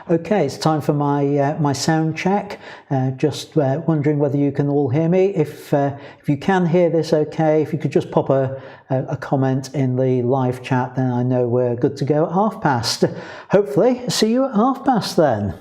Okay, it's time for my sound check. Just wondering whether you can all hear me. If you can hear this okay, if you could just pop a comment in the live chat, then I know we're good to go at past. Hopefully, see you at past then.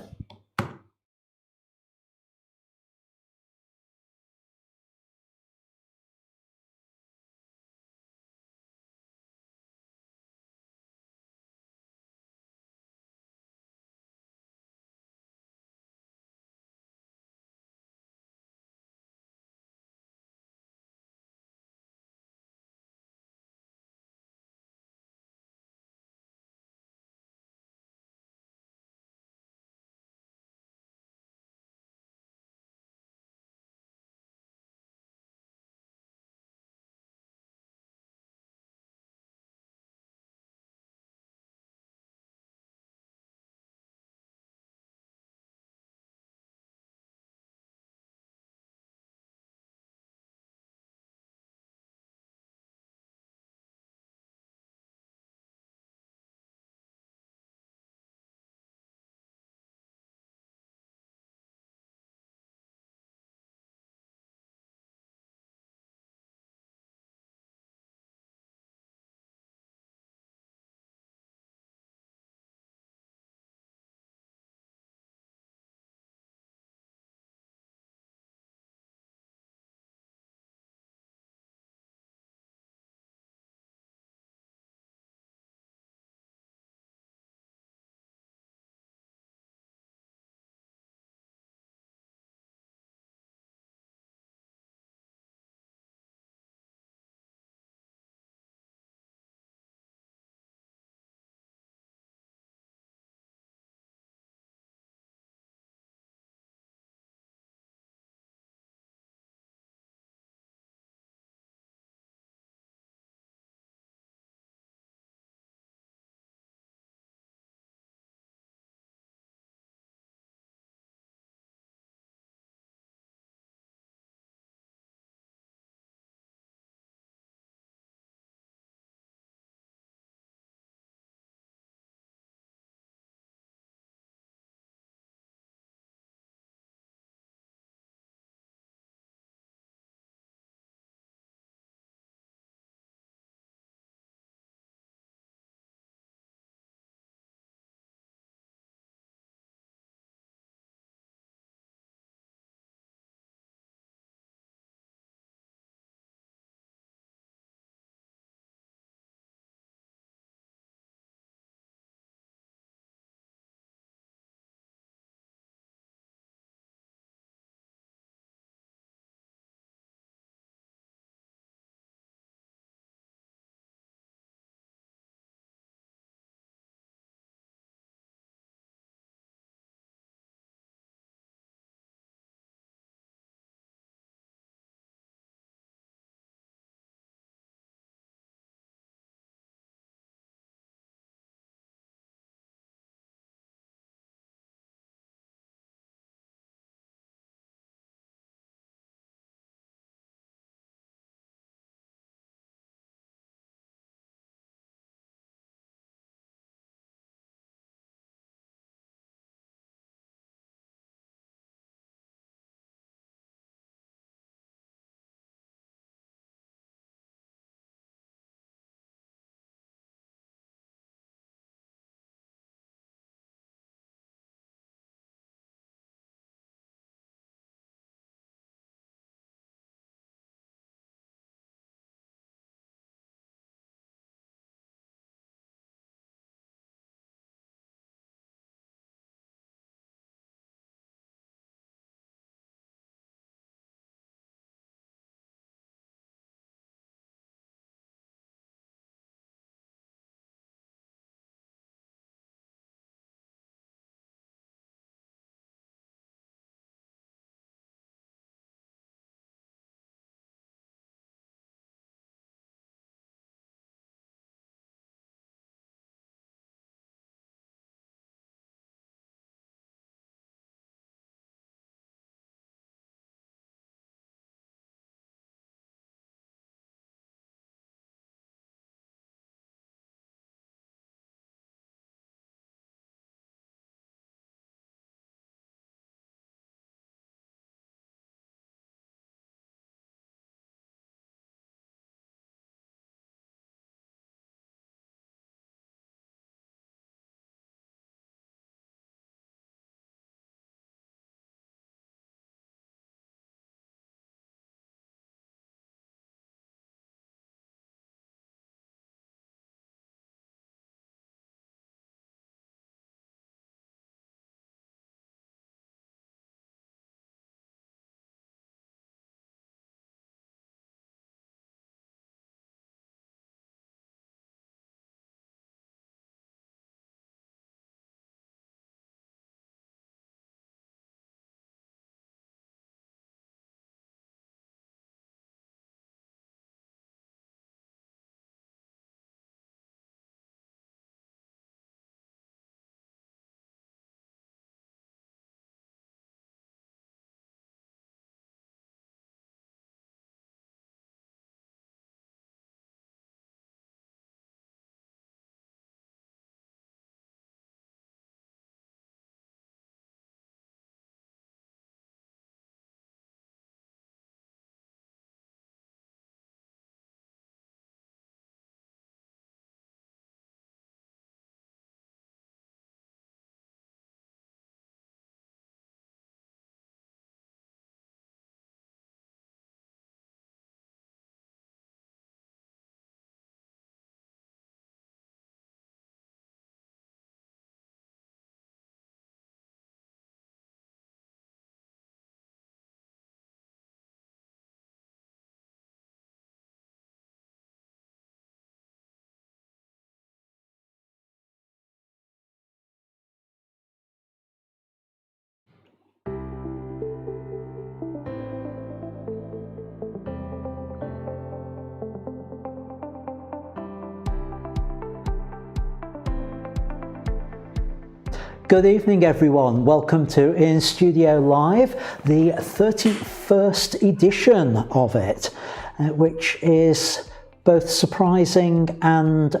Good evening, everyone. Welcome to In Studio Live, the 31st edition of it, which is both surprising and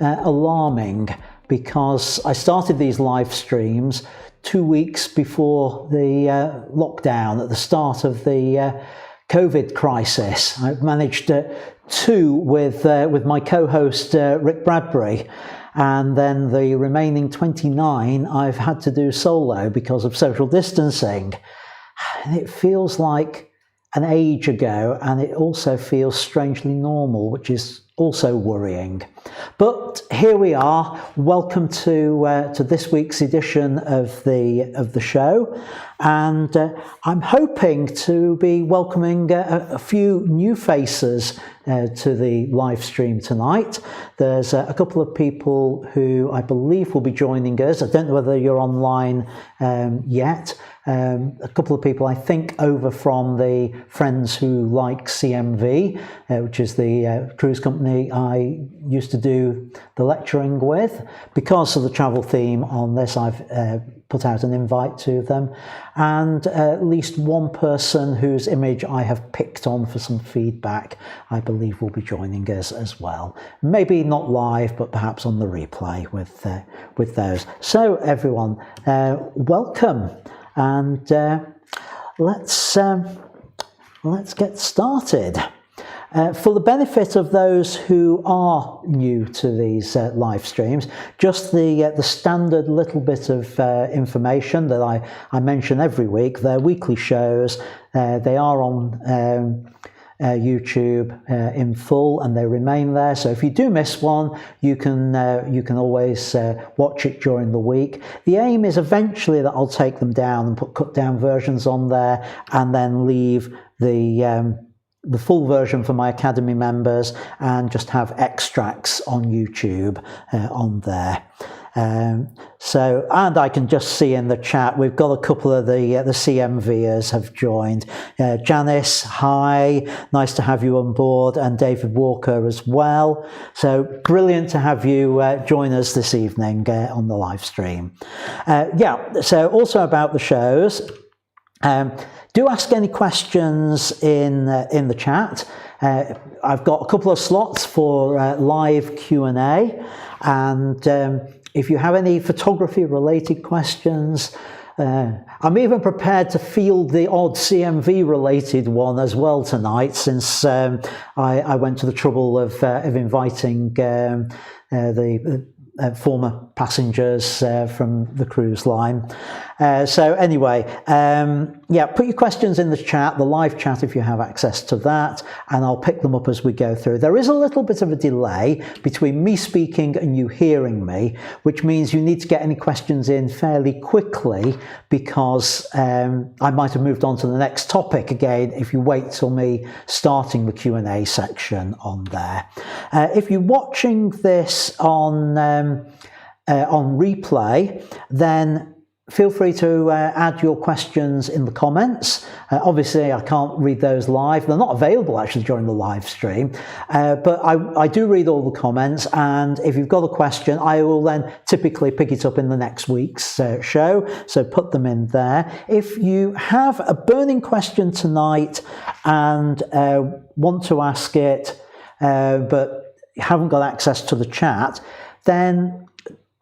alarming, because I started these live streams 2 weeks before the lockdown, at the start of the COVID crisis. I managed two with my co-host Rick Bradbury. And then the remaining 29 I've had to do solo because of social distancing. And it feels like an age ago, and it also feels strangely normal, which is also worrying. But here we are. Welcome to this week's edition of the show, and I'm hoping to be welcoming a few new faces to the live stream tonight. There's a couple of people who I believe will be joining us. I don't know whether you're online yet. A couple of people, I think, over from the Friends Who Like CMV, which is the cruise company I used to do the lecturing with. Because of the travel theme on this, I've put out an invite to them. And at least one person whose image I have picked on for some feedback, I believe will be joining us as well. Maybe not live, but perhaps on the replay with those. So everyone, welcome. And let's get started. For the benefit of those who are new to these live streams, just the standard little bit of information that I mention every week. They're weekly shows. They are on YouTube in full, and they remain there. So if you do miss one, you can always watch it during the week. The aim is eventually that I'll take them down and put cut down versions on there, and then leave the full version for my Academy members and just have extracts on YouTube on there. And I can just see in the chat, we've got a couple of the CMVers have joined. Janice, hi, nice to have you on board, and David Walker as well. So brilliant to have you join us this evening on the live stream. So also about the shows, do ask any questions in the chat. I've got a couple of slots for live Q&A, and if you have any photography related questions, I'm even prepared to field the odd CMV related one as well tonight, since I went to the trouble of inviting the former passengers from the cruise line. So anyway, put your questions in the chat, the live chat, if you have access to that, and I'll pick them up as we go through. There is a little bit of a delay between me speaking and you hearing me, which means you need to get any questions in fairly quickly, because I might have moved on to the next topic again if you wait till me starting the Q&A section on there. If you're watching this on replay, then feel free to add your questions in the comments. Obviously, I can't read those live. They're not available actually during the live stream, but I do read all the comments, and if you've got a question, I will then typically pick it up in the next week's show, so put them in there. If you have a burning question tonight and want to ask it, but you haven't got access to the chat, then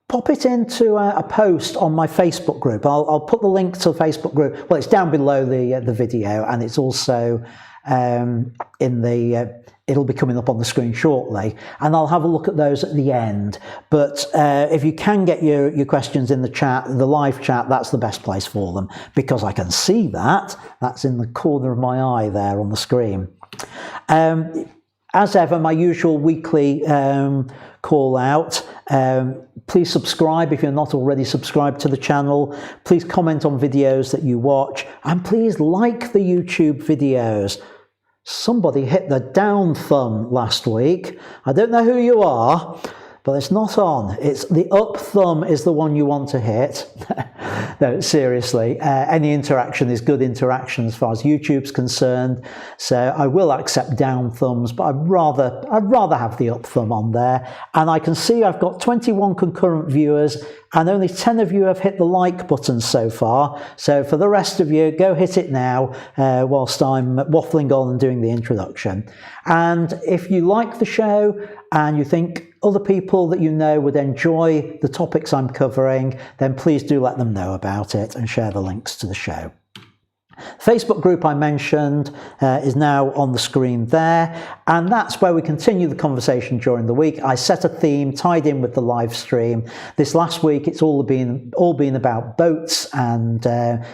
pop it into a post on my Facebook group. I'll put the link to the Facebook group. Well, it's down below the video, and it's also it'll be coming up on the screen shortly, and I'll have a look at those at the end. But if you can get your questions in the chat, the live chat, that's the best place for them, because I can see that. That's in the corner of my eye there on the screen. As ever, my usual weekly call out. Please subscribe if you're not already subscribed to the channel. Please comment on videos that you watch, and please like the YouTube videos. Somebody hit the down thumb last week. I don't know who you are, but it's not on. It's the up thumb is the one you want to hit. No, seriously, any interaction is good interaction as far as YouTube's concerned. So I will accept down thumbs, but I'd rather have the up thumb on there. And I can see I've got 21 concurrent viewers and only 10 of you have hit the like button so far. So for the rest of you, go hit it now whilst I'm waffling on and doing the introduction. And if you like the show and you think other people that you know would enjoy the topics I'm covering, then please do let them know about it and share the links to the show. Facebook group I mentioned is now on the screen there, and that's where we continue the conversation during the week. I set a theme tied in with the live stream. This last week it's all been about boats and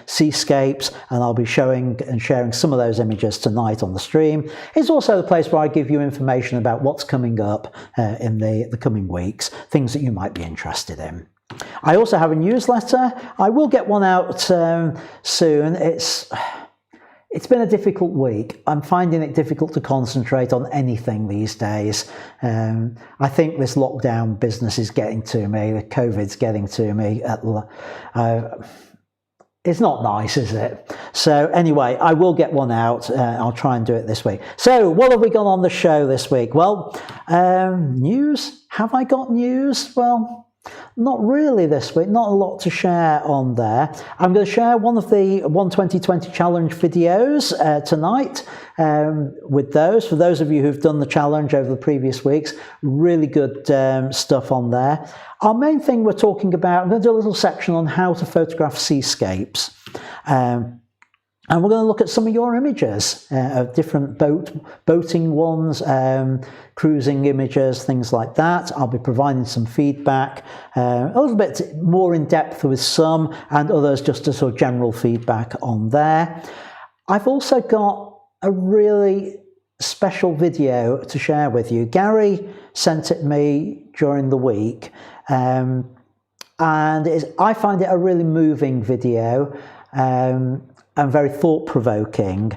seascapes, and I'll be showing and sharing some of those images tonight on the stream. It's also the place where I give you information about what's coming up in the coming weeks, things that you might be interested in. I also have a newsletter. I will get one out soon. It's been a difficult week. I'm finding it difficult to concentrate on anything these days. I think this lockdown business is getting to me. The COVID's getting to me. It's not nice, is it? So anyway, I will get one out. I'll try and do it this week. So what have we got on the show this week? Well, news. Have I got news? Well, not really this week, not a lot to share on there. I'm going to share one of the 12020 challenge videos tonight with those. For those of you who've done the challenge over the previous weeks, really good stuff on there. Our main thing we're talking about, I'm going to do a little section on how to photograph seascapes. And we're going to look at some of your images of different boating ones, cruising images, things like that. I'll be providing some feedback, a little bit more in depth with some, and others just a sort of general feedback on there. I've also got a really special video to share with you. Gary sent it me during the week, and I find it a really moving video. And very thought-provoking,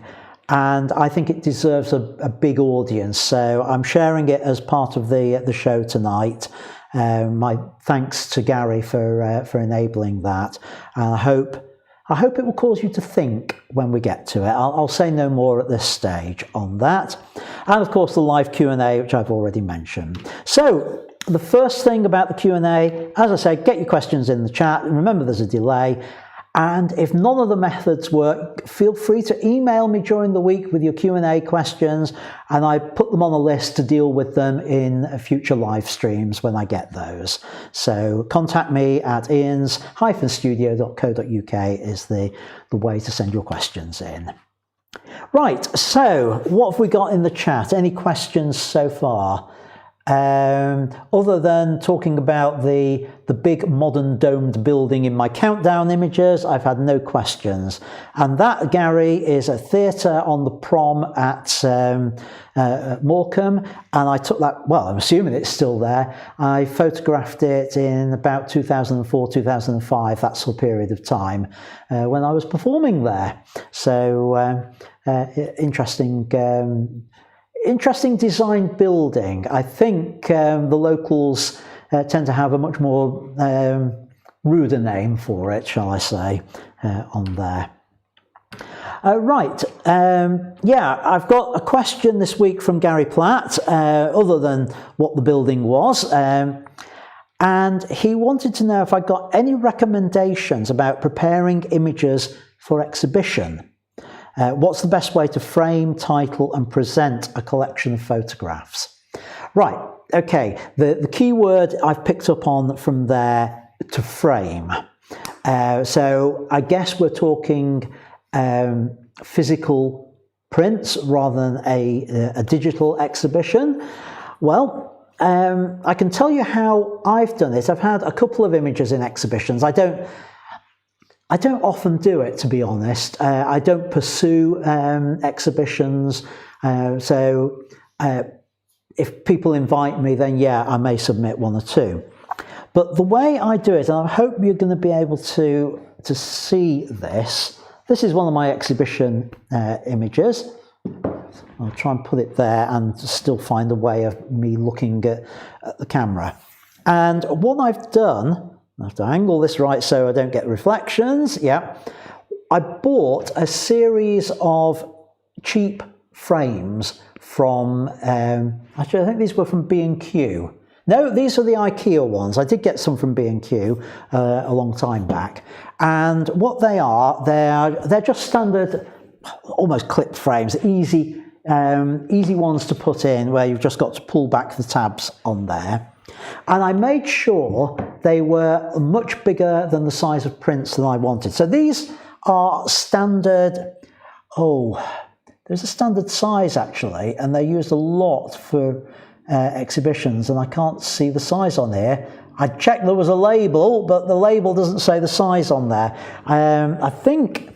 and I think it deserves a big audience. So I'm sharing it as part of the show tonight. My thanks to Gary for enabling that. And I hope it will cause you to think when we get to it. I'll say no more at this stage on that. And of course the live Q&A, which I've already mentioned. So the first thing about the Q&A, as I say, get your questions in the chat. Remember there's a delay. And if none of the methods work, feel free to email me during the week with your Q&A questions, and I put them on a list to deal with them in future live streams when I get those. So contact me at ians-studio.co.uk is the way to send your questions in. Right, so what have we got in the chat? Any questions so far? Other than talking about the big modern domed building in my countdown images, I've had no questions. And that, Gary, is a theatre on the prom at Morecambe, and I took that, well, I'm assuming it's still there. I photographed it in about 2004, 2005, that sort of period of time, when I was performing there. So interesting design building. I think the locals tend to have a much more ruder name for it, shall I say, on there. Right, yeah, I've got a question this week from Gary Platt, other than what the building was. And he wanted to know if I got any recommendations about preparing images for exhibition. What's the best way to frame, title and present a collection of photographs? Right, okay, the key word I've picked up on from there, to frame. So I guess we're talking physical prints rather than a digital exhibition. Well, I can tell you how I've done it. I've had a couple of images in exhibitions. I don't often do it, to be honest. I don't pursue exhibitions, so if people invite me, then yeah, I may submit one or two. But the way I do it, and I hope you're going to be able to see this. This is one of my exhibition images. I'll try and put it there and still find a way of me looking at the camera. And what I've done, I have to angle this right so I don't get reflections, yeah. I bought a series of cheap frames from, actually I think these were from B&Q. No, these are the IKEA ones. I did get some from B&Q a long time back. And what they are, they're just standard, almost clipped frames, easy ones to put in where you've just got to pull back the tabs on there. And I made sure they were much bigger than the size of prints that I wanted. So these are standard, there's a standard size actually, and they're used a lot for exhibitions, and I can't see the size on here. I checked there was a label, but the label doesn't say the size on there. I think,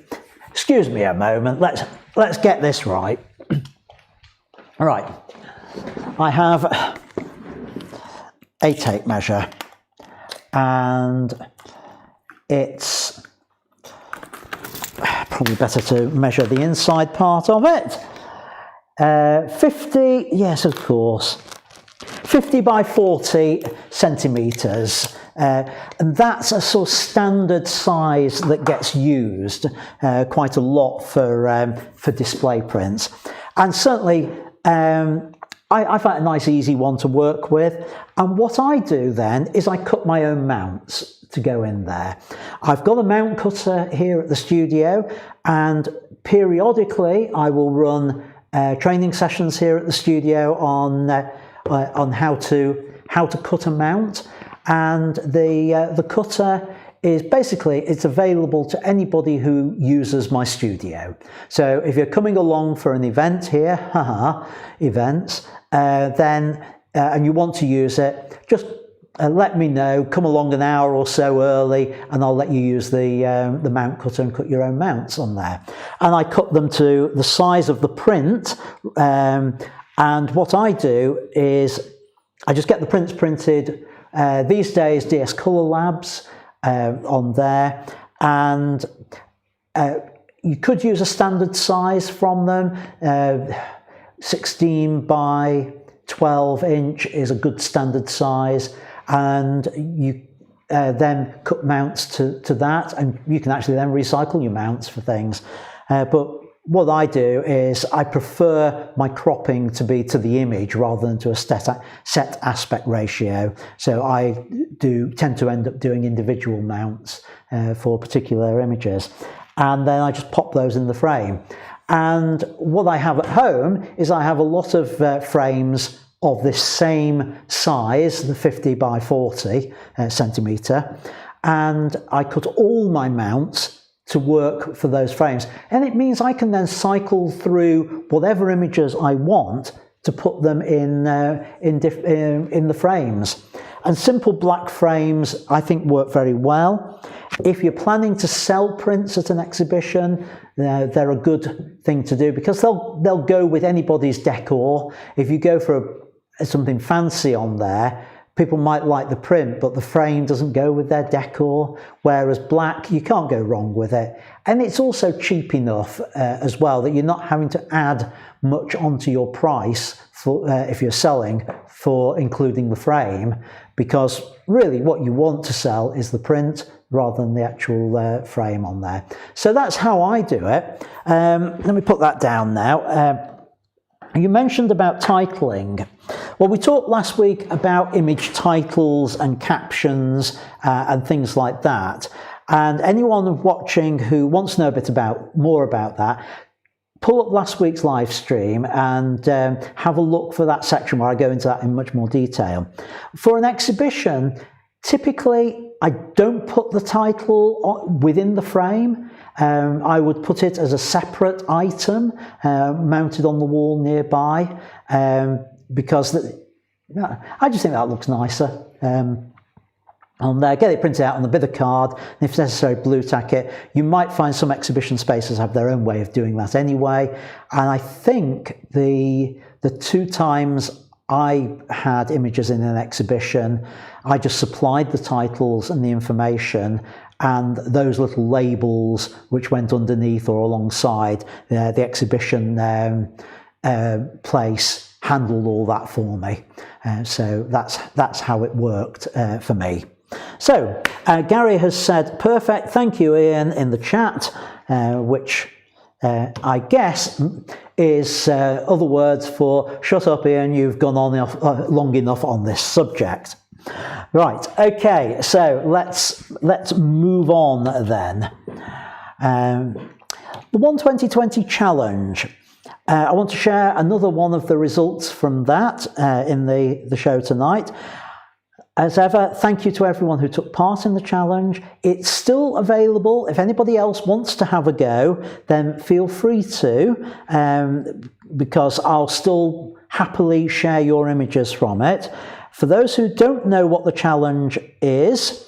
excuse me a moment, let's get this right. All right, I have a tape measure, and it's probably better to measure the inside part of it. 50, yes, of course. 50 by 40 centimetres, and that's a sort of standard size that gets used quite a lot for display prints. And certainly I find a nice easy one to work with. And what I do then is I cut my own mounts to go in there. I've got a mount cutter here at the studio, and periodically I will run training sessions here at the studio on how to cut a mount, and the cutter is basically, it's available to anybody who uses my studio. So if you're coming along for an event here, events, then and you want to use it, just let me know. Come along an hour or so early, and I'll let you use the mount cutter and cut your own mounts on there. And I cut them to the size of the print. And what I do is I just get the prints printed, these days DS Colour Labs on there, and you could use a standard size from them. 16 by 12 inch is a good standard size, and you then cut mounts to that, and you can actually then recycle your mounts for things. But what I do is I prefer my cropping to be to the image rather than to a set aspect ratio. So I tend to end up doing individual mounts for particular images. And then I just pop those in the frame. And what I have at home is I have a lot of frames of this same size, the 50 by 40 centimetre. And I cut all my mounts to work for those frames, and it means I can then cycle through whatever images I want to put them in the frames. And simple black frames I think work very well. If you're planning to sell prints at an exhibition, they're a good thing to do because they'll go with anybody's decor. If you go for something fancy on there, people might like the print, but the frame doesn't go with their decor, whereas black, you can't go wrong with it. And it's also cheap enough as well that you're not having to add much onto your price for, if you're selling, for including the frame, because really what you want to sell is the print rather than the actual frame on there. So that's how I do it. Let me put that down now. You mentioned about titling. Well, we talked last week about image titles and captions and things like that. And anyone watching who wants to know a bit more about that, pull up last week's live stream and have a look for that section where I go into that in much more detail. For an exhibition, typically I don't put the title within the frame. I would put it as a separate item mounted on the wall nearby because I just think that looks nicer on there. Get it printed out on a bit of card, and if necessary blue tack it. You might find some exhibition spaces have their own way of doing that anyway, and I think the 2 times I had images in an exhibition, I just supplied the titles and the information and those little labels which went underneath or alongside the exhibition place handled all that for me. So that's how it worked for me. So Gary has said, perfect, thank you, Ian, in the chat, which I guess is other words for shut up, Ian, you've gone on long enough on this subject. Right, okay, so let's move on then. The 12020 challenge. I want to share another one of the results from that in the show tonight. As ever, thank you to everyone who took part in the challenge. It's still available. If anybody else wants to have a go, then feel free to, because I'll still happily share your images from it. For those who don't know what the challenge is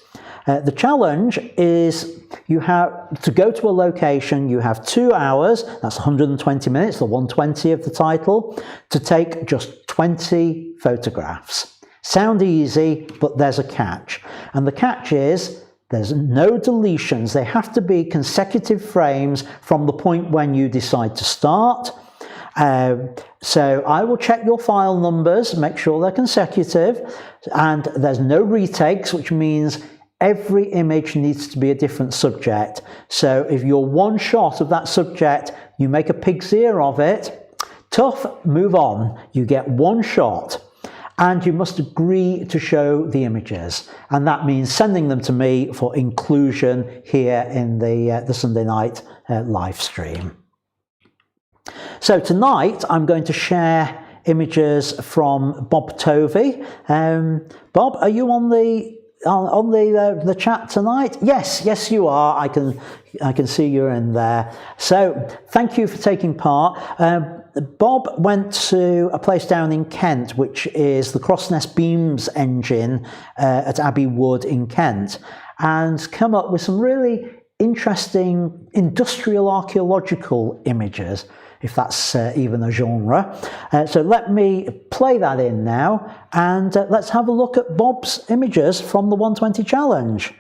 you have to go to a location, you have 2 hours, that's 120 minutes, the 120 of the title, to take just 20 photographs. Sound easy, but there's a catch. And the catch is there's no deletions. They have to be consecutive frames from the point when you decide to start. So I will check your file numbers, make sure they're consecutive, and there's no retakes, which means every image needs to be a different subject. So if you're one shot of that subject, you make a pig's ear of it, tough, move on. You get one shot. And you must agree to show the images, and that means sending them to me for inclusion here in the Sunday night live stream. So tonight I'm going to share images from Bob Tovey. Bob, are you on the chat tonight? Yes, you are. I can see you're in there. So thank you for taking part. Bob went to a place down in Kent, which is the Crossness Beams engine at Abbey Wood in Kent, and come up with some really interesting industrial archaeological images, if that's even a genre. So let me play that in now, and let's have a look at Bob's images from the 120 challenge.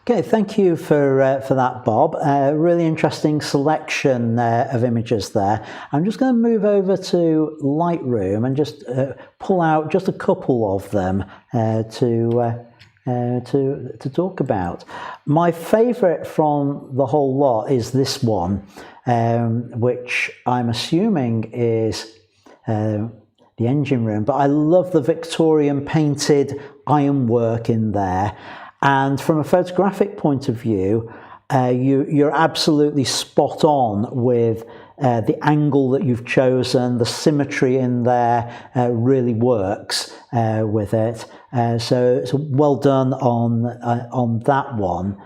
Okay, thank you for that, Bob. Really interesting selection of images there. I'm just going to move over to Lightroom and just pull out just a couple of them to talk about. My favourite from the whole lot is this one, which I'm assuming is the engine room, but I love the Victorian painted ironwork in there. And from a photographic point of view, you're absolutely spot on with the angle that you've chosen. The symmetry in there really works with it. So well done on that one.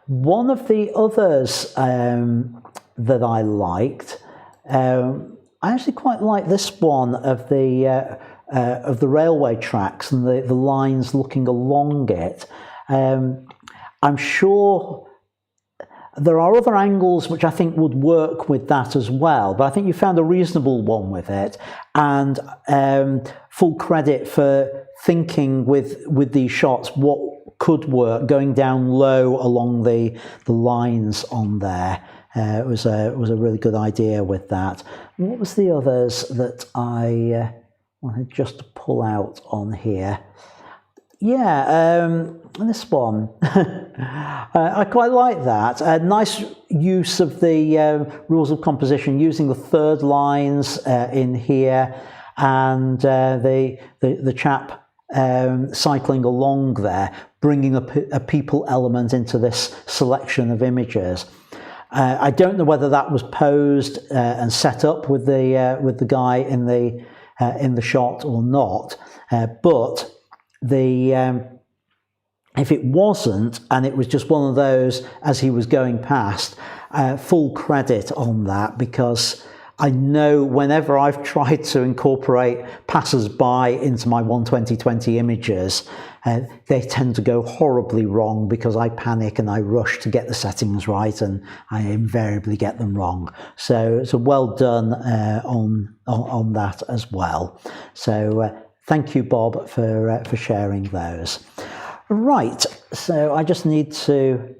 One of the others that I liked, I actually quite like this one of the railway tracks and the lines looking along it. I'm sure there are other angles which I think would work with that as well, but I think you found a reasonable one with it, and full credit for thinking with these shots what could work, going down low along the lines on there. It was a really good idea with that. What was the others that I wanted just to pull out on here? Yeah, this one. I quite like that. Nice use of the rules of composition, using the third lines in here, and the chap cycling along there, bringing a people element into this selection of images. I don't know whether that was posed and set up with the guy in the shot or not, but if it wasn't, and it was just one of those as he was going past, full credit on that, because I know whenever I've tried to incorporate passers-by into my 120/20 images, they tend to go horribly wrong because I panic and I rush to get the settings right, and I invariably get them wrong. So well done on that as well. So thank you, Bob, for sharing those. Right, so I just need to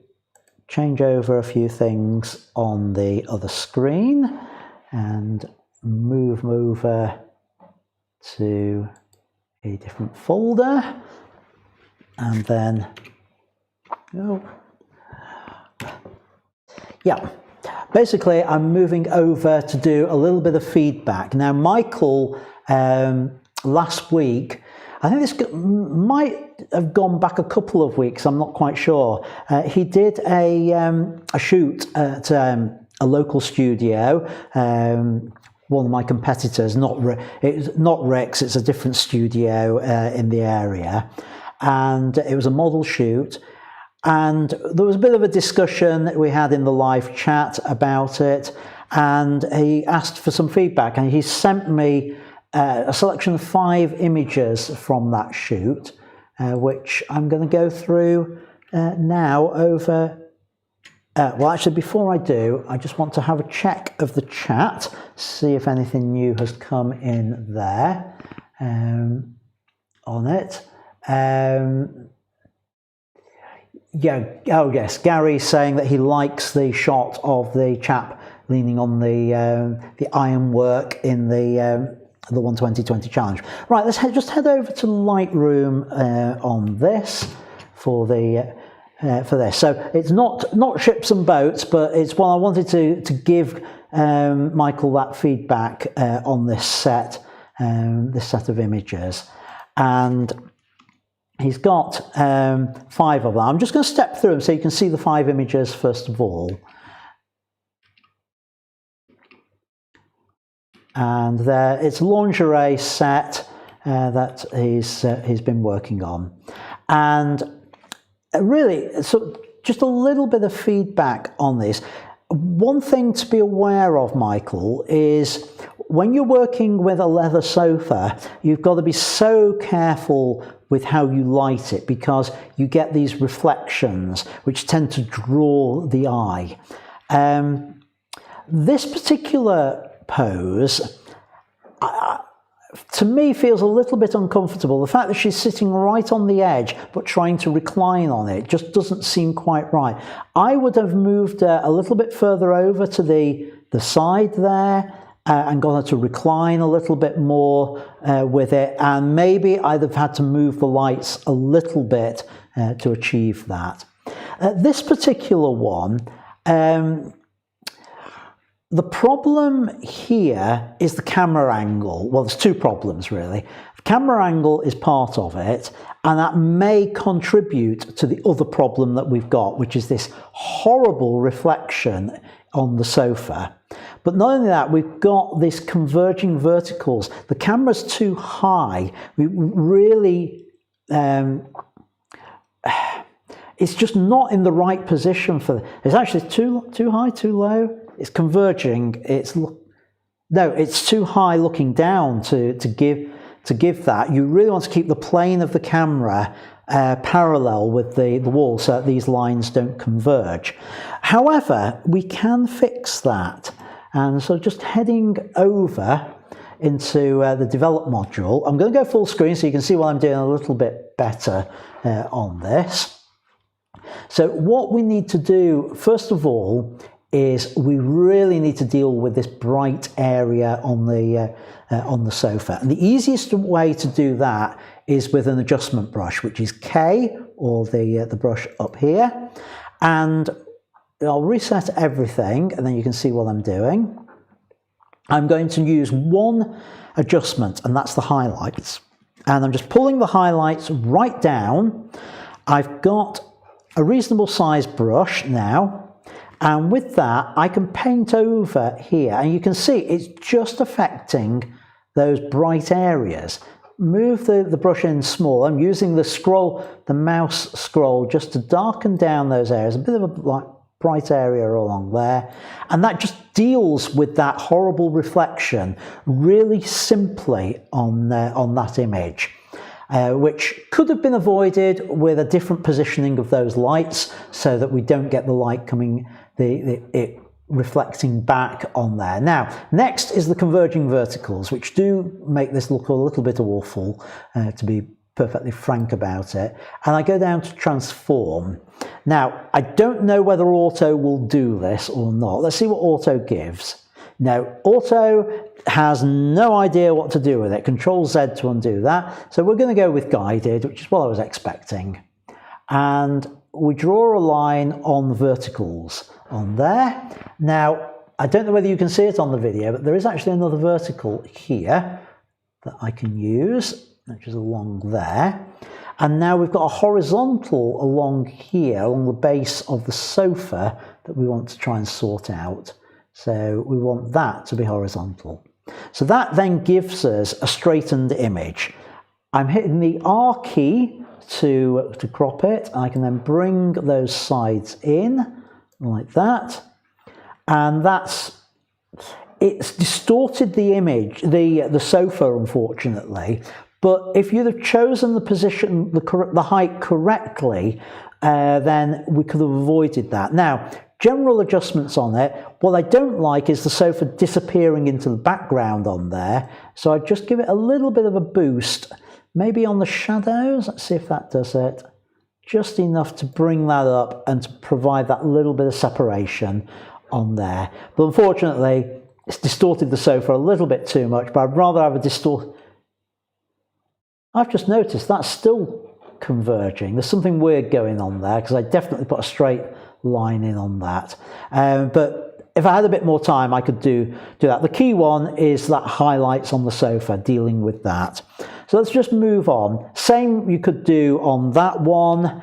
change over a few things on the other screen and move over to a different folder, and then yeah, basically I'm moving over to do a little bit of feedback. Now, Michael last week, I think this might have gone back a couple of weeks, I'm not quite sure. He did a shoot at a local studio, one of my competitors, it's not Rex, it's a different studio in the area, and it was a model shoot, and there was a bit of a discussion that we had in the live chat about it, and he asked for some feedback, and he sent me a selection of 5 images from that shoot, which I'm going to go through now over. Well, actually, before I do, I just want to have a check of the chat, see if anything new has come in there on it. Yeah, oh yes, Gary's saying that he likes the shot of the chap leaning on the ironwork in the 120/20 challenge. Right, let's just head over to Lightroom on this for this. So it's not ships and boats, but it's one I wanted to give Michael that feedback on this set of images, and he's got 5 of them. I'm just going to step through them so you can see the 5 images first of all. And there, it's a lingerie set that he's been working on, and really, so just a little bit of feedback on this. One thing to be aware of, Michael, is when you're working with a leather sofa, you've got to be so careful with how you light it, because you get these reflections which tend to draw the eye. This particular pose, to me feels a little bit uncomfortable. The fact that she's sitting right on the edge but trying to recline on it just doesn't seem quite right. I would have moved a little bit further over to the side there and got her to recline a little bit more with it, and maybe I'd have had to move the lights a little bit to achieve that. This particular one, the problem here is the camera angle. Well, there's two problems really. The camera angle is part of it, and that may contribute to the other problem that we've got, which is this horrible reflection on the sofa. But not only that, we've got this converging verticals. The camera's too high. We really, it's just not in the right position for. It's actually too high, too low. It's converging. It's too high looking down to give that. You really want to keep the plane of the camera parallel with the wall so that these lines don't converge. However, we can fix that. And so just heading over into the develop module, I'm going to go full screen so you can see what I'm doing a little bit better on this. So what we need to do, first of all, is we really need to deal with this bright area on the sofa. And the easiest way to do that is with an adjustment brush, which is K, or the brush up here. And I'll reset everything, and then you can see what I'm doing. I'm going to use one adjustment, and that's the highlights. And I'm just pulling the highlights right down. I've got a reasonable size brush now, and with that I can paint over here, and you can see it's just affecting those bright areas. Move the brush in small. I'm using the mouse scroll just to darken down those areas, a bit of a bright area along there, and that just deals with that horrible reflection really simply on that image, which could have been avoided with a different positioning of those lights so that we don't get the light coming, it reflecting back on there. Now, next is the converging verticals, which do make this look a little bit awful, to be perfectly frank about it. And I go down to transform. Now, I don't know whether auto will do this or not. Let's see what auto gives. Now, auto has no idea what to do with it. Control Z to undo that. So we're going to go with guided, which is what I was expecting. And we draw a line on the verticals on there. Now, I don't know whether you can see it on the video, but there is actually another vertical here that I can use, which is along there. And now we've got a horizontal along here, along the base of the sofa that we want to try and sort out. So we want that to be horizontal. So that then gives us a straightened image. I'm hitting the R key to crop it. I can then bring those sides in like that. And it's distorted the image, the sofa, unfortunately. But if you'd have chosen the position, the height correctly, then we could have avoided that. Now, general adjustments on it. What I don't like is the sofa disappearing into the background on there. So I just give it a little bit of a boost, maybe on the shadows. Let's see if that does it. Just enough to bring that up and to provide that little bit of separation on there. But unfortunately, it's distorted the sofa a little bit too much, but I'd rather have a distort. I've just noticed that's still converging. There's something weird going on there because I definitely put a straight line in on that. But if I had a bit more time, I could do that. The key one is that highlights on the sofa, dealing with that. So let's just move on. Same you could do on that one.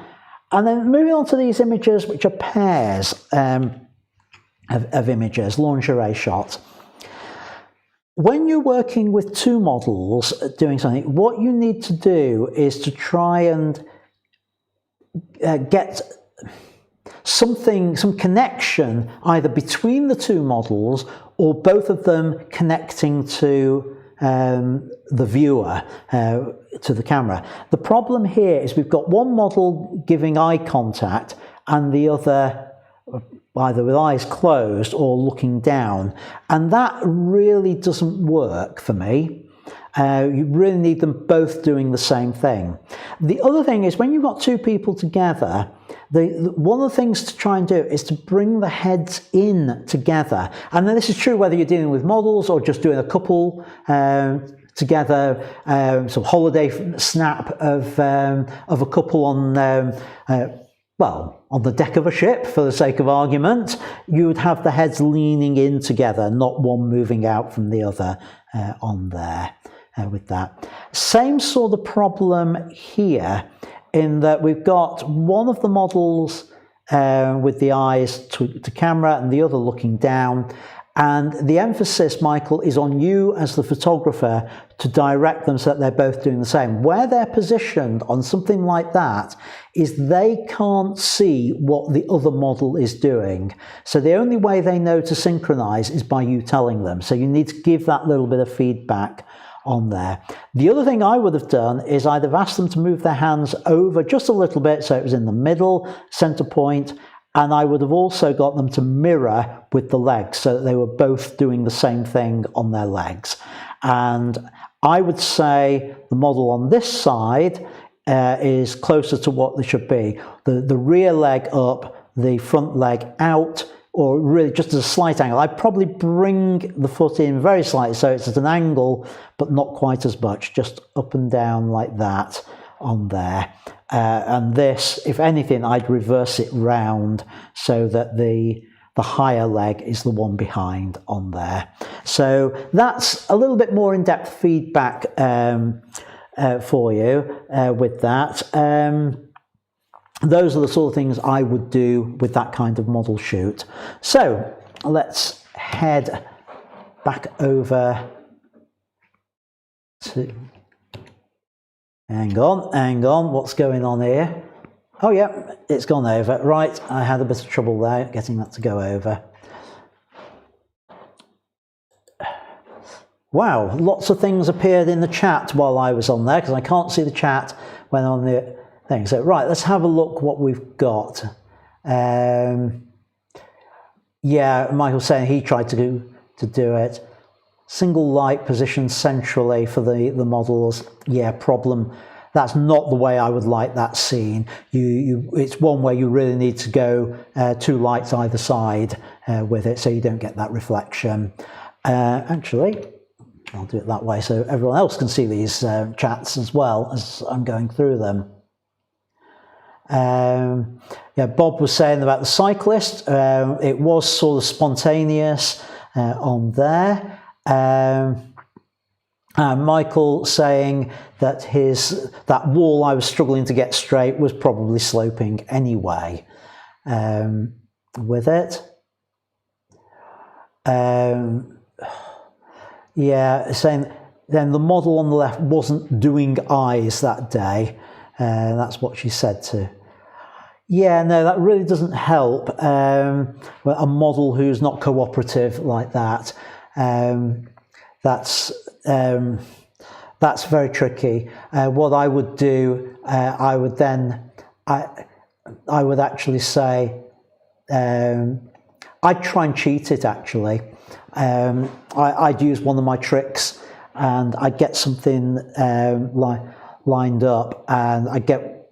And then moving on to these images, which are pairs of images, lingerie shots. When you're working with two models doing something, what you need to do is to try and get some connection either between the two models or both of them connecting to the viewer, to the camera. The problem here is we've got one model giving eye contact and the other either with eyes closed or looking down, and that really doesn't work for me. You really need them both doing the same thing. The other thing is when you've got two people together, one of the things to try and do is to bring the heads in together. And then this is true whether you're dealing with models or just doing a couple together, some holiday snap of a couple on well, on the deck of a ship, for the sake of argument. You would have the heads leaning in together, not one moving out from the other on there with that. Same sort of problem here, in that we've got one of the models with the eyes to camera and the other looking down. And the emphasis, Michael, is on you as the photographer to direct them so that they're both doing the same. Where they're positioned on something like that is they can't see what the other model is doing. So the only way they know to synchronize is by you telling them. So you need to give that little bit of feedback on there. The other thing I would have done is I'd have asked them to move their hands over just a little bit so it was in the middle, center point, and I would have also got them to mirror with the legs so that they were both doing the same thing on their legs. And I would say the model on this side is closer to what they should be. The rear leg up, the front leg out, or really just as a slight angle. I'd probably bring the foot in very slightly so it's at an angle, but not quite as much, just up and down like that on there. And this, if anything, I'd reverse it round so that the higher leg is the one behind on there. So that's a little bit more in-depth feedback for you with that. Those are the sort of things I would do with that kind of model shoot. So let's head back over to... Hang on, what's going on here? Oh yeah, it's gone over. Right, I had a bit of trouble there getting that to go over. Wow, lots of things appeared in the chat while I was on there, because I can't see the chat when on the thing. So right, let's have a look what we've got. Yeah, Michael's saying he tried to do it. Single light positioned centrally for the models. Yeah, problem. That's not the way I would like that scene. It's one where you really need to go two lights either side with it, so you don't get that reflection. Actually, I'll do it that way so everyone else can see these chats as well as I'm going through them. Yeah, Bob was saying about the cyclist. It was sort of spontaneous on there. Michael saying that that wall I was struggling to get straight was probably sloping anyway with it. Yeah, saying then the model on the left wasn't doing eyes that day. That's what she said to. Yeah, no, that really doesn't help. A model who's not cooperative like that. That's very tricky. What I would do, I would actually say, I'd try and cheat it actually. I'd use one of my tricks and I'd get something lined up, and I get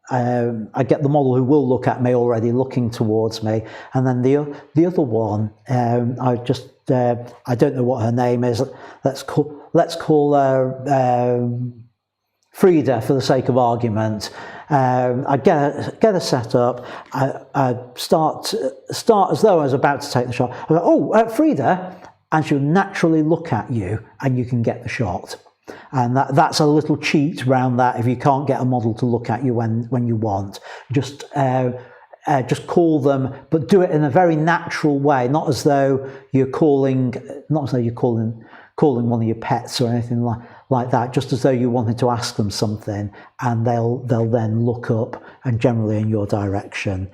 the model who will look at me already looking towards me, and then the other one, I just I don't know what her name is. Let's call her Frida for the sake of argument. I get her set up. I start as though I was about to take the shot. I go, oh, Frida, and she'll naturally look at you, and you can get the shot. And that's a little cheat around that. If you can't get a model to look at you when you want, just call them, but do it in a very natural way, not as though you're calling one of your pets or anything like that. Just as though you wanted to ask them something, and they'll then look up and generally in your direction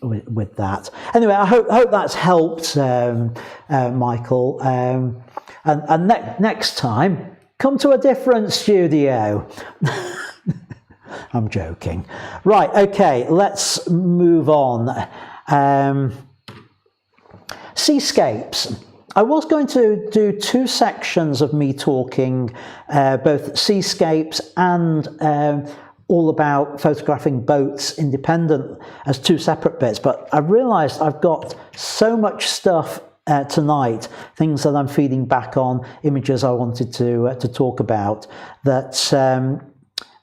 with that. Anyway, I hope that's helped, Michael. And next time, come to a different studio. I'm joking. Right, okay, let's move on. Seascapes. I was going to do 2 sections of me talking both seascapes and all about photographing boats independent as 2 separate bits, but I realised I've got so much stuff tonight, things that I'm feeding back on, images I wanted to talk about, that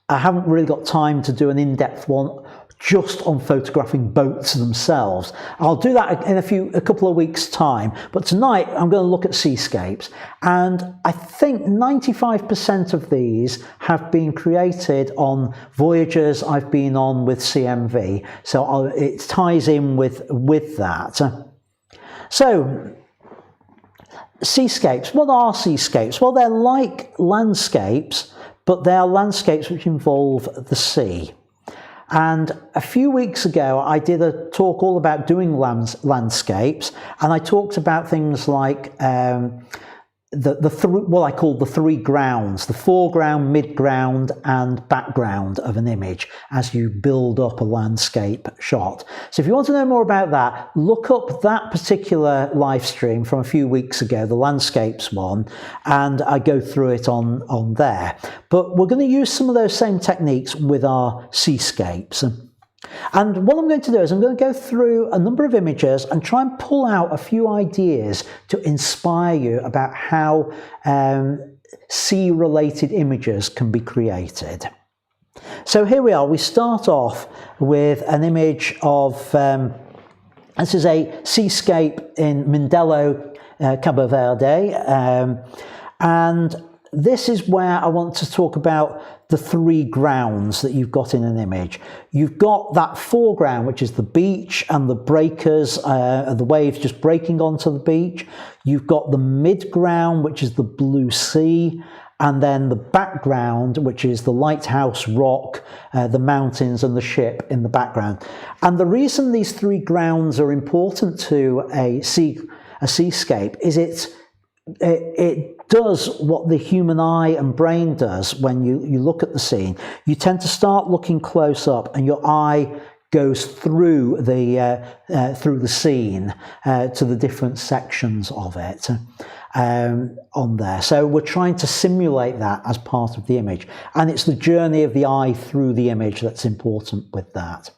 I haven't really got time to do an in-depth one just on photographing boats themselves. I'll do that in a couple of weeks' time, but tonight I'm going to look at seascapes, and I think 95% of these have been created on voyages I've been on with CMV, so it ties in with that. So, seascapes. What are seascapes? Well, they're like landscapes, but they are landscapes which involve the sea. And a few weeks ago, I did a talk all about doing landscapes, and I talked about things like what I call the 3 grounds: the foreground, midground, and background of an image as you build up a landscape shot. So if you want to know more about that, look up that particular live stream from a few weeks ago, the landscapes one, and I go through it on there. But we're going to use some of those same techniques with our seascapes. And what I'm going to do is I'm going to go through a number of images and try and pull out a few ideas to inspire you about how sea-related images can be created. So here we are. We start off with an image of, this is a seascape in Mindelo, Cabo Verde, and this is where I want to talk about the 3 grounds that you've got in an image. You've got that foreground, which is the beach and the breakers, the waves just breaking onto the beach. You've got the midground, which is the blue sea, and then the background, which is the lighthouse rock, the mountains and the ship in the background. And the reason these 3 grounds are important to a seascape is it does what the human eye and brain does when you look at the scene. You tend to start looking close up, and your eye goes through the scene to the different sections of it on there. So we're trying to simulate that as part of the image, and it's the journey of the eye through the image that's important with that.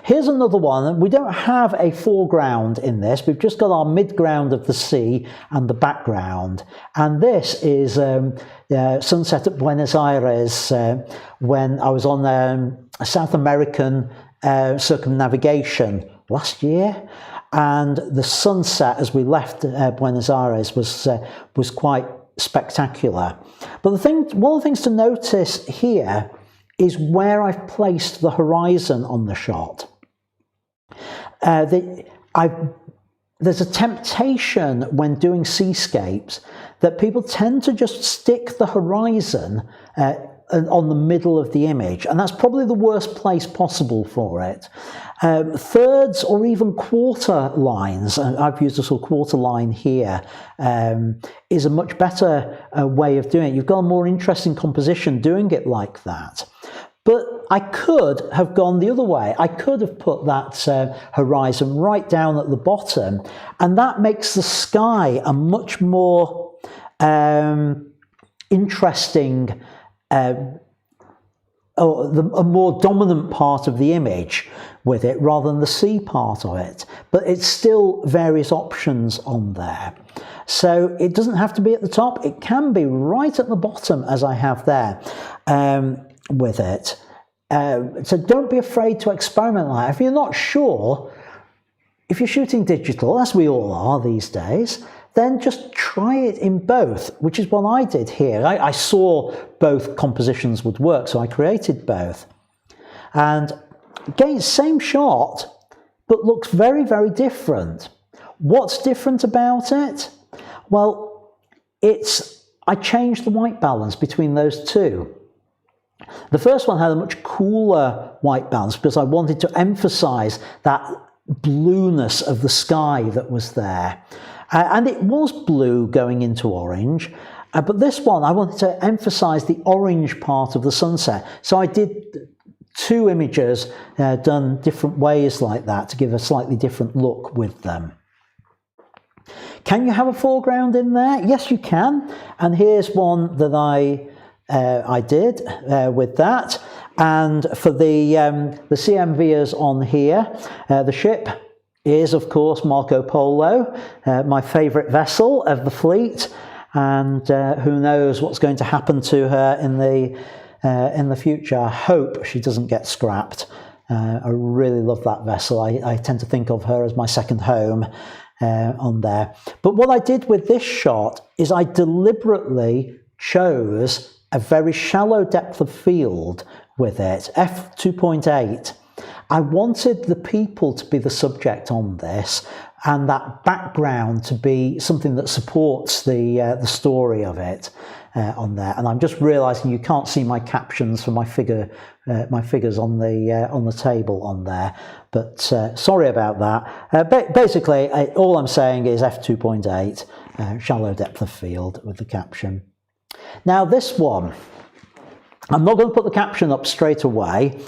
Here's another one. We don't have a foreground in this. We've just got our midground of the sea and the background. And this is sunset at Buenos Aires when I was on a South American circumnavigation last year. And the sunset as we left Buenos Aires was quite spectacular. But one of the things to notice here is where I've placed the horizon on the shot. There's a temptation when doing seascapes that people tend to just stick the horizon on the middle of the image, and that's probably the worst place possible for it. Thirds or even quarter lines, I've used a sort of quarter line here, is a much better way of doing it. You've got a more interesting composition doing it like that. But I could have gone the other way. I could have put that horizon right down at the bottom, and that makes the sky a much more interesting, a more dominant part of the image with it rather than the sea part of it. But it's still various options on there. So it doesn't have to be at the top. It can be right at the bottom as I have there. With it. So don't be afraid to experiment like that. If you're not sure, if you're shooting digital, as we all are these days, then just try it in both, which is what I did here. I saw both compositions would work, so I created both. And again, same shot, but looks very, very different. What's different about it? Well, I changed the white balance between those two. The first one had a much cooler white balance because I wanted to emphasize that blueness of the sky that was there. And it was blue going into orange, but this one I wanted to emphasize the orange part of the sunset. So I did 2 images done different ways like that to give a slightly different look with them. Can you have a foreground in there? Yes, you can. And here's one that I did with that. And for the CMVers on here, the ship is, of course, Marco Polo, my favourite vessel of the fleet. And who knows what's going to happen to her in the future. I hope she doesn't get scrapped. I really love that vessel. I tend to think of her as my second home on there. But what I did with this shot is I deliberately chose a very shallow depth of field with it, f2.8. I wanted the people to be the subject on this, and that background to be something that supports the story of it on there. And I'm just realising you can't see my captions for my figures on the table on there. But sorry about that. Basically, all I'm saying is f2.8, shallow depth of field with the caption. Now this one, I'm not going to put the caption up straight away.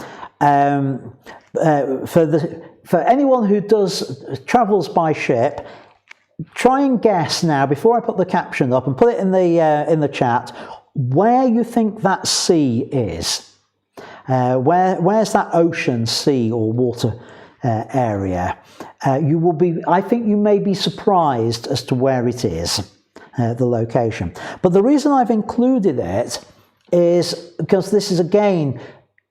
For anyone who travels by ship, try and guess now before I put the caption up, and put it in the chat where you think that sea is. Where's that ocean, sea, or water area? I think you may be surprised as to where it is, the location. But the reason I've included it is because this is again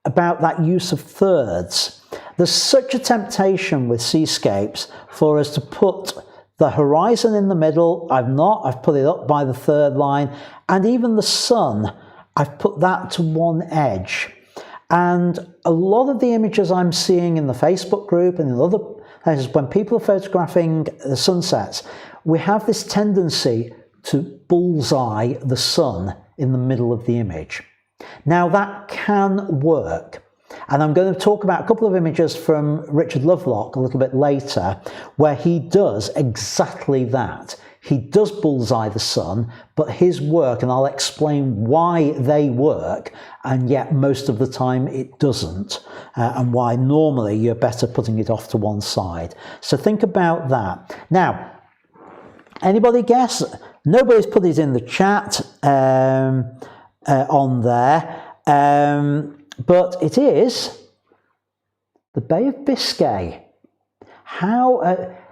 about that use of thirds. There's such a temptation with Seascapes for us to put the horizon in the middle. I've put it up by the third line, and even the sun, I've put that to one edge. And a lot of the images I'm seeing in the Facebook group and in other places, when people are photographing the sunsets, we have this tendency to bullseye the sun in the middle of the image. Now that can work. And I'm going to talk about a couple of images from Richard Lovelock a little bit later, where he does exactly that. He does bullseye the sun, but his work, and I'll explain why they work, and yet most of the time it doesn't, and why normally you're better putting it off to one side. So think about that. Now, anybody guess? Nobody's put it in the chat on there. But it is the Bay of Biscay. How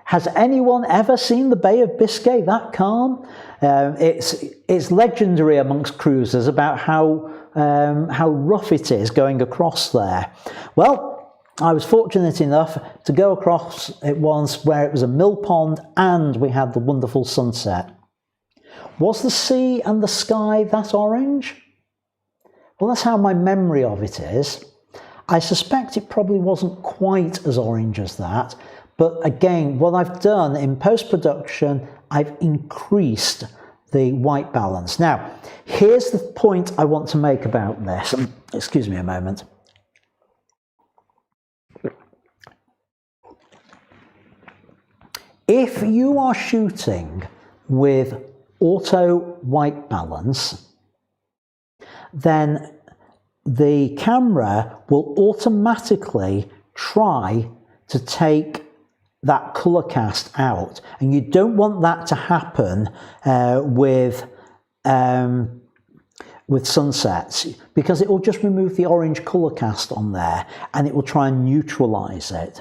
has anyone ever seen the Bay of Biscay that calm? It's legendary amongst cruisers about how rough it is going across there. Well, I was fortunate enough to go across it once where it was a mill pond and we had the wonderful sunset. Was the sea and the sky that orange? Well, that's how my memory of it is. I suspect it probably wasn't quite as orange as that, but again, what I've done in post-production, I've increased the white balance. Now, here's the point I want to make about this. Excuse me a moment. If you are shooting with auto white balance, then the camera will automatically try to take that color cast out, and you don't want that to happen with sunsets, because it will just remove the orange color cast on there and it will try and neutralize it.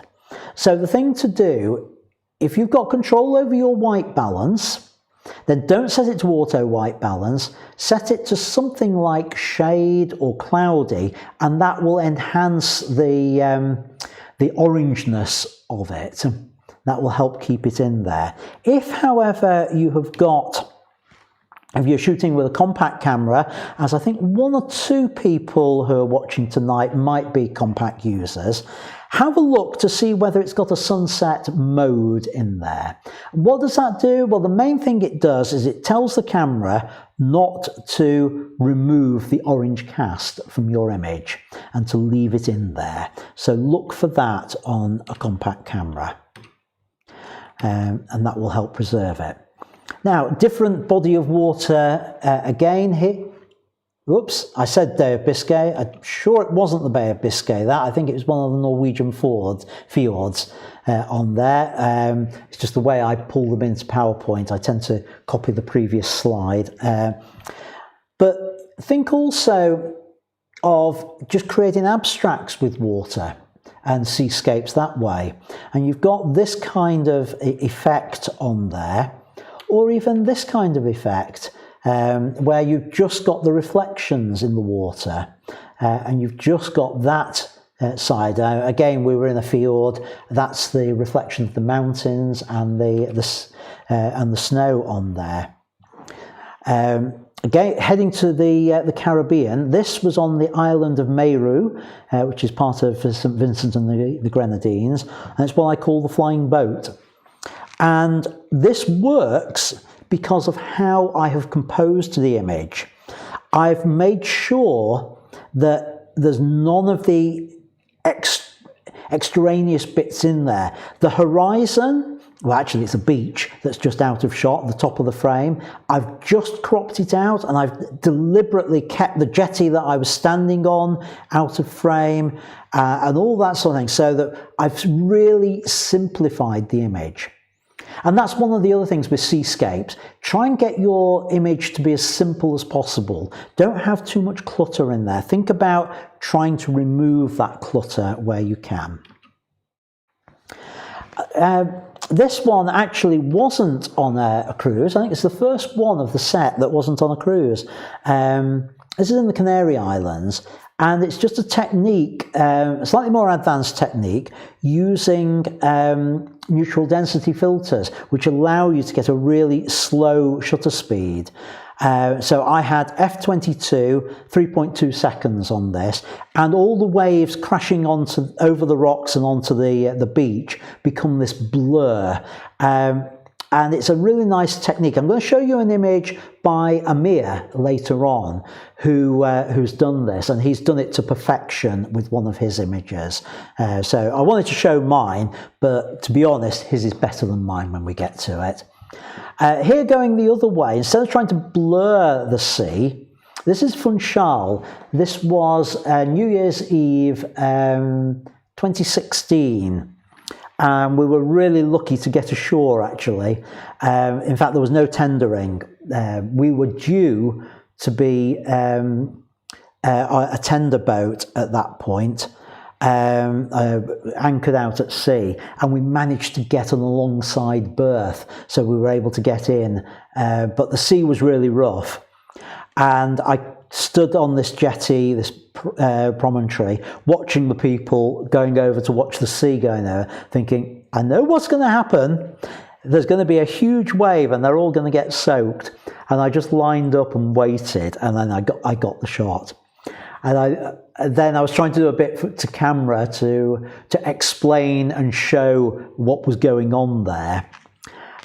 So the thing to do, if you've got control over your white balance, then don't set it to auto white balance, set it to something like shade or cloudy, and that will enhance the orangeness of it. That will help keep it in there. If, however, if you're shooting with a compact camera, as I think one or two people who are watching tonight might be compact users, have a look to see whether it's got a sunset mode in there. What does that do? Well, the main thing it does is it tells the camera not to remove the orange cast from your image and to leave it in there. So look for that on a compact camera, and that will help preserve it. Now, different body of water again here. oops, I said Bay of Biscay. I'm sure it wasn't the Bay of Biscay. I think it was one of the Norwegian fjords on there. It's just the way I pull them into PowerPoint. I tend to copy the previous slide. But think also of just creating abstracts with water and seascapes that way. And you've got this kind of effect on there, or even this kind of effect, where you've just got the reflections in the water, and you've just got that side. Again, we were in a fjord. That's the reflection of the mountains and the snow on there. Again, heading to the Caribbean, this was on the island of Meru, which is part of St. Vincent and the Grenadines, and it's what I call the flying boat. And this works because of how I have composed the image. I've made sure that there's none of the extraneous bits in there. The horizon, well, actually it's a beach that's just out of shot, the top of the frame. I've just cropped it out, and I've deliberately kept the jetty that I was standing on out of frame, and all that sort of thing, so that I've really simplified the image. And that's one of the other things with Seascapes. Try and get your image to be as simple as possible. Don't have too much clutter in there. Think about trying to remove that clutter where you can. This one actually wasn't on a cruise. I think it's the first one of the set that wasn't on a cruise. This is in the Canary Islands, and it's just a technique, a slightly more advanced technique, using neutral density filters, which allow you to get a really slow shutter speed. So I had f22, 3.2 seconds on this, and all the waves crashing over the rocks and onto the beach become this blur. And it's a really nice technique. I'm going to show you an image by Amir later on, who's done this, and he's done it to perfection with one of his images. So I wanted to show mine, but to be honest, his is better than mine when we get to it. Here, going the other way, instead of trying to blur the sea, this is Funchal. This was New Year's Eve 2016. We were really lucky to get ashore, actually. In fact, there was no tendering. We were due to be a tender boat at that point, anchored out at sea, and we managed to get an alongside berth, so we were able to get in. But the sea was really rough, and I stood on this jetty, this promontory, watching the people going over to watch the sea going over, thinking, I know what's going to happen. There's going to be a huge wave and they're all going to get soaked. And I just lined up and waited, and then I got the shot. And then I was trying to do a bit to camera to explain and show what was going on there,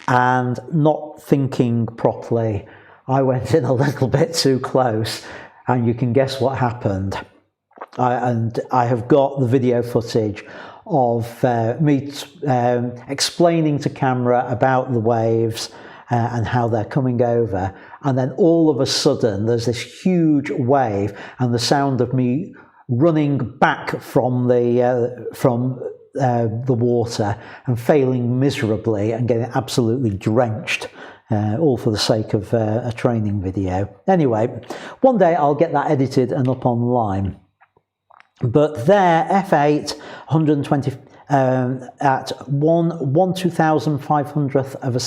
and not thinking properly, I went in a little bit too close, and you can guess what happened. And I have got the video footage of me explaining to camera about the waves and how they're coming over, and then all of a sudden there's this huge wave, and the sound of me running back from the water and failing miserably and getting absolutely drenched. All for the sake of a training video. Anyway, one day I'll get that edited and up online. But there, F8, 120 at 1/2500th of a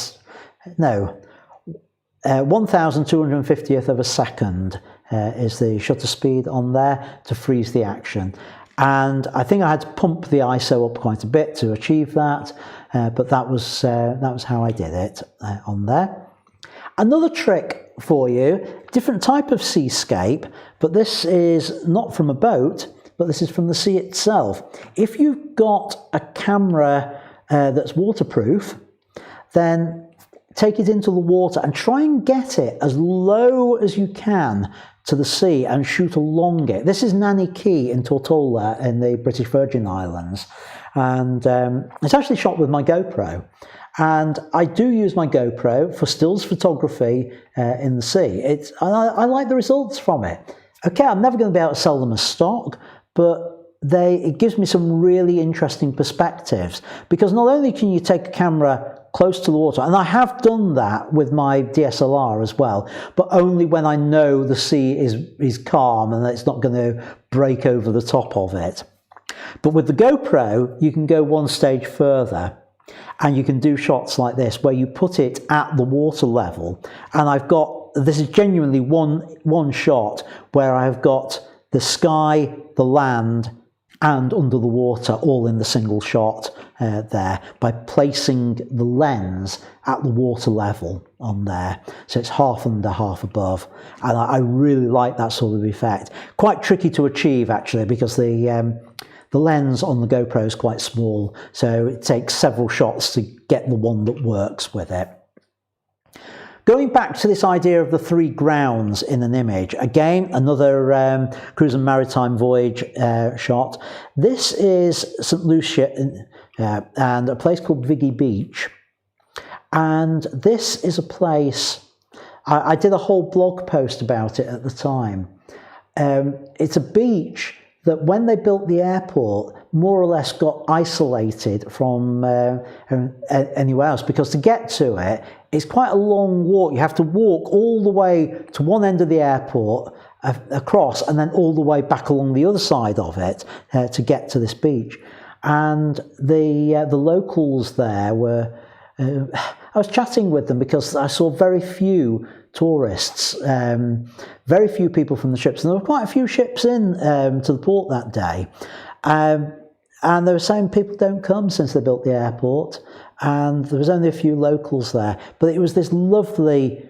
1,250th of a second is the shutter speed on there to freeze the action. And I think I had to pump the ISO up quite a bit to achieve that, but that was how I did it on there. Another trick for you, different type of seascape, but this is not from a boat, but this is from the sea itself. If you've got a camera that's waterproof, then take it into the water and try and get it as low as you can to the sea and shoot along it. This is Nanny Key in Tortola in the British Virgin Islands, and it's actually shot with my GoPro. And I do use my GoPro for stills photography in the sea. I like the results from it. Okay, I'm never going to be able to sell them as stock, but it gives me some really interesting perspectives, because not only can you take a camera close to the water, and I have done that with my DSLR as well, but only when I know the sea is calm and it's not going to break over the top of it. But with the GoPro, you can go one stage further, and you can do shots like this where you put it at the water level, and this is genuinely one shot where I've got the sky, the land, and under the water all in the single shot there, by placing the lens at the water level on there. So it's half under, half above, and I really like that sort of effect. Quite tricky to achieve actually, because the lens on the GoPro is quite small, so it takes several shots to get the one that works with it. Going back to this idea of the three grounds in an image, again, another cruise and maritime voyage shot. This is St. Lucia and a place called Viggy Beach. And this is a place, I did a whole blog post about it at the time. It's a beach that when they built the airport, more or less got isolated from anywhere else, because to get to it, it's quite a long walk. You have to walk all the way to one end of the airport, across, and then all the way back along the other side of it to get to this beach. And the locals there were, I was chatting with them because I saw very few tourists, very few people from the ships, and there were quite a few ships in to the port that day. And they were saying people don't come since they built the airport, and there was only a few locals there. But it was this lovely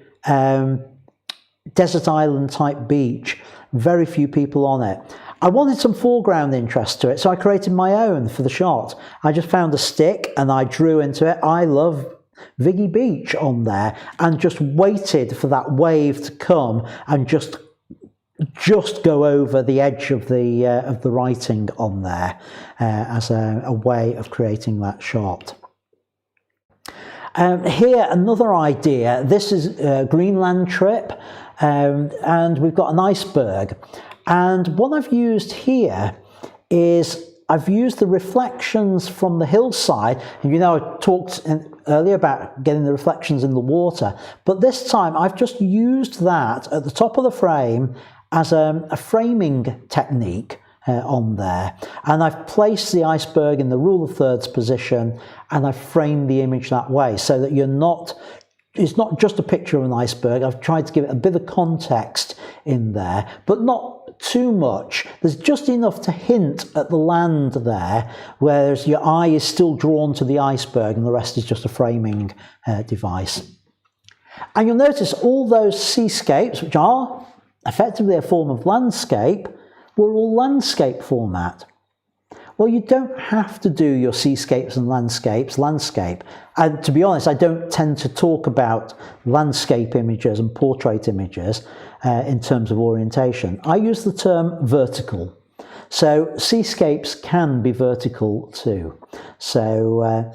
desert island type beach, very few people on it. I wanted some foreground interest to it, so I created my own for the shot. I just found a stick and I drew into it, "I love Viggy Beach" on there, and just waited for that wave to come and just go over the edge of the writing on there as a way of creating that shot. Here, another idea. This is a Greenland trip, and we've got an iceberg. And what I've used here is I've used the reflections from the hillside. And you know, I talked earlier about getting the reflections in the water, but this time I've just used that at the top of the frame as a framing technique on there. And I've placed the iceberg in the rule of thirds position, and I've framed the image that way, so that it's not just a picture of an iceberg. I've tried to give it a bit of context in there, but not too much. There's just enough to hint at the land there, whereas your eye is still drawn to the iceberg and the rest is just a framing device. And you'll notice all those seascapes, which are effectively a form of landscape, were all landscape format. Well, you don't have to do your seascapes and landscapes landscape. And to be honest, I don't tend to talk about landscape images and portrait images in terms of orientation. I use the term vertical. So seascapes can be vertical too. So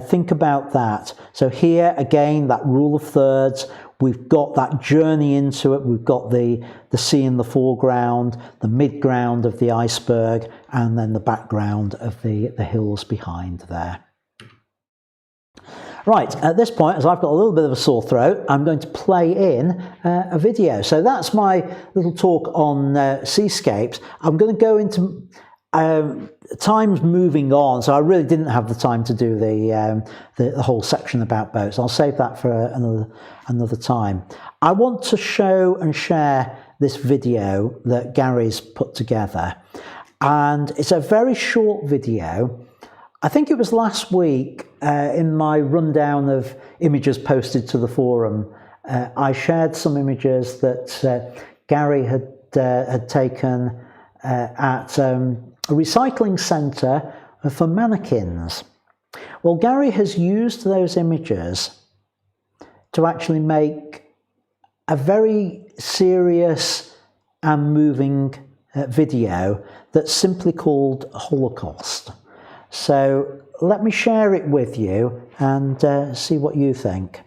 think about that. So here again, that rule of thirds, we've got that journey into it. We've got the sea in the foreground, the midground of the iceberg, and then the background of the hills behind there. Right, at this point, as I've got a little bit of a sore throat, I'm going to play in a video. So that's my little talk on seascapes. I'm going to go into time's moving on, so I really didn't have the time to do the whole section about boats. I'll save that for another time. I want to show and share this video that Gary's put together, and it's a very short video. I think it was last week in my rundown of images posted to the forum. I shared some images that Gary had taken at a recycling centre for mannequins. Well, Gary has used those images to actually make a very serious and moving video that's simply called Holocaust. So let me share it with you and see what you think.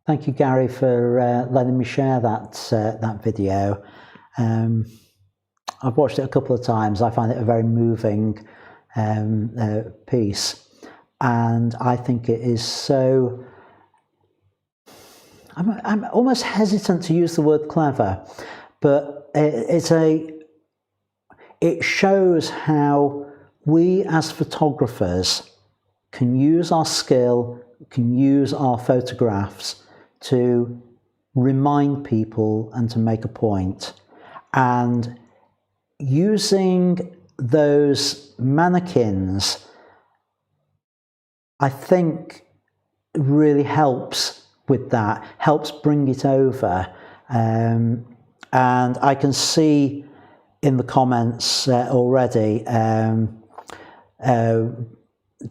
Thank you, Gary, for letting me share that video. I've watched it a couple of times. I find it a very moving piece, and I think it is so. I'm almost hesitant to use the word clever, but it shows how we as photographers can use our skill, can use our photographs to remind people and to make a point. And using those mannequins, I think, really helps with that, helps bring it over. And I can see in the comments already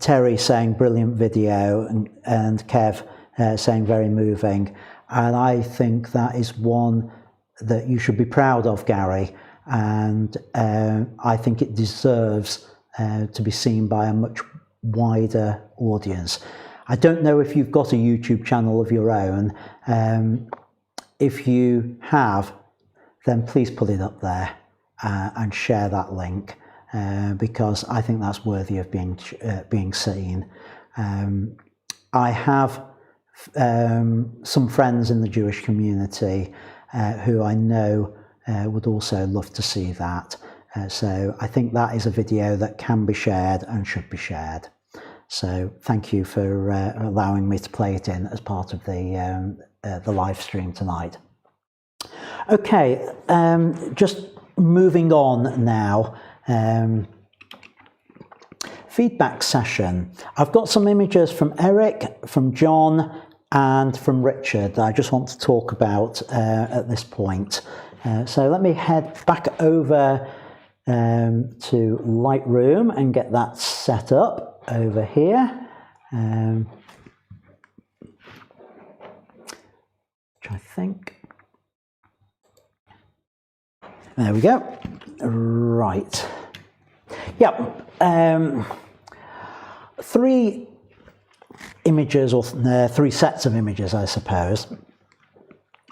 Terry saying brilliant video, and Kev saying very moving. And I think that is one that you should be proud of, Gary. And I think it deserves to be seen by a much wider audience. I don't know if you've got a YouTube channel of your own. If you have, then please put it up there and share that link, because I think that's worthy of being seen. I have some friends in the Jewish community who I know would also love to see that. So I think that is a video that can be shared and should be shared. So thank you for allowing me to play it in as part of the live stream tonight. Okay, just moving on now. Feedback session. I've got some images from Eric, from John, and from Richard that I just want to talk about at this point. So let me head back over to Lightroom and get that set up over here. Which I think. There we go. Right. Yep. 3 images, or 3 sets of images, I suppose.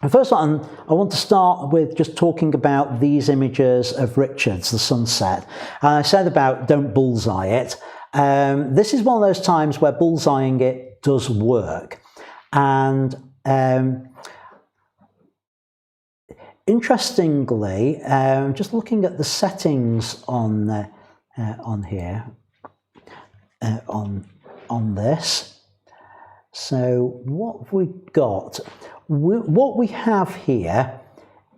The first one, I want to start with just talking about these images of Richard's, the sunset. And I said about don't bullseye it. This is one of those times where bullseyeing it does work. And interestingly, just looking at the settings on here, on this. So what have we got? What we have here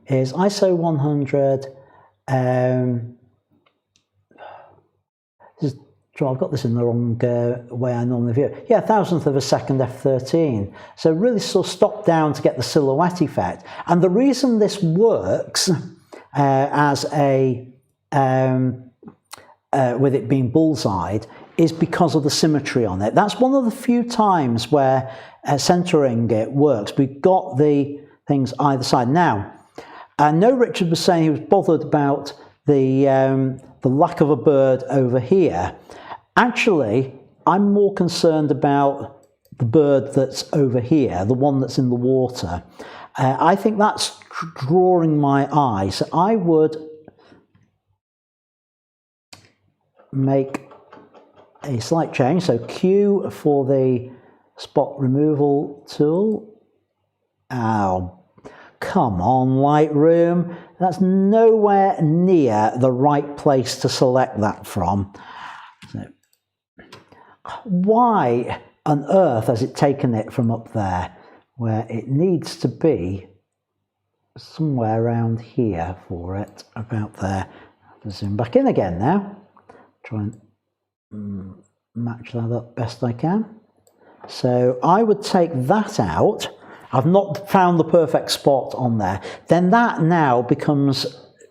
is ISO 100. I've got this in the wrong way I normally view it. Yeah, 1,000th of a second f13. So really sort of stop down to get the silhouette effect. And the reason this works as a with it being bullseyed is because of the symmetry on it. That's one of the few times where centering it works. We've got the things either side. Now, I know Richard was saying he was bothered about the lack of a bird over here. Actually, I'm more concerned about the bird that's over here, the one that's in the water. I think that's drawing my eye. So I would make a slight change. So Q for the spot removal tool. Oh, come on, Lightroom. That's nowhere near the right place to select that from. So, why on earth has it taken it from up there where it needs to be somewhere around here for it, about there? I'll have to zoom back in again now. Try and match that up best I can. So I would take that out. I've not found the perfect spot on there. Then that now becomes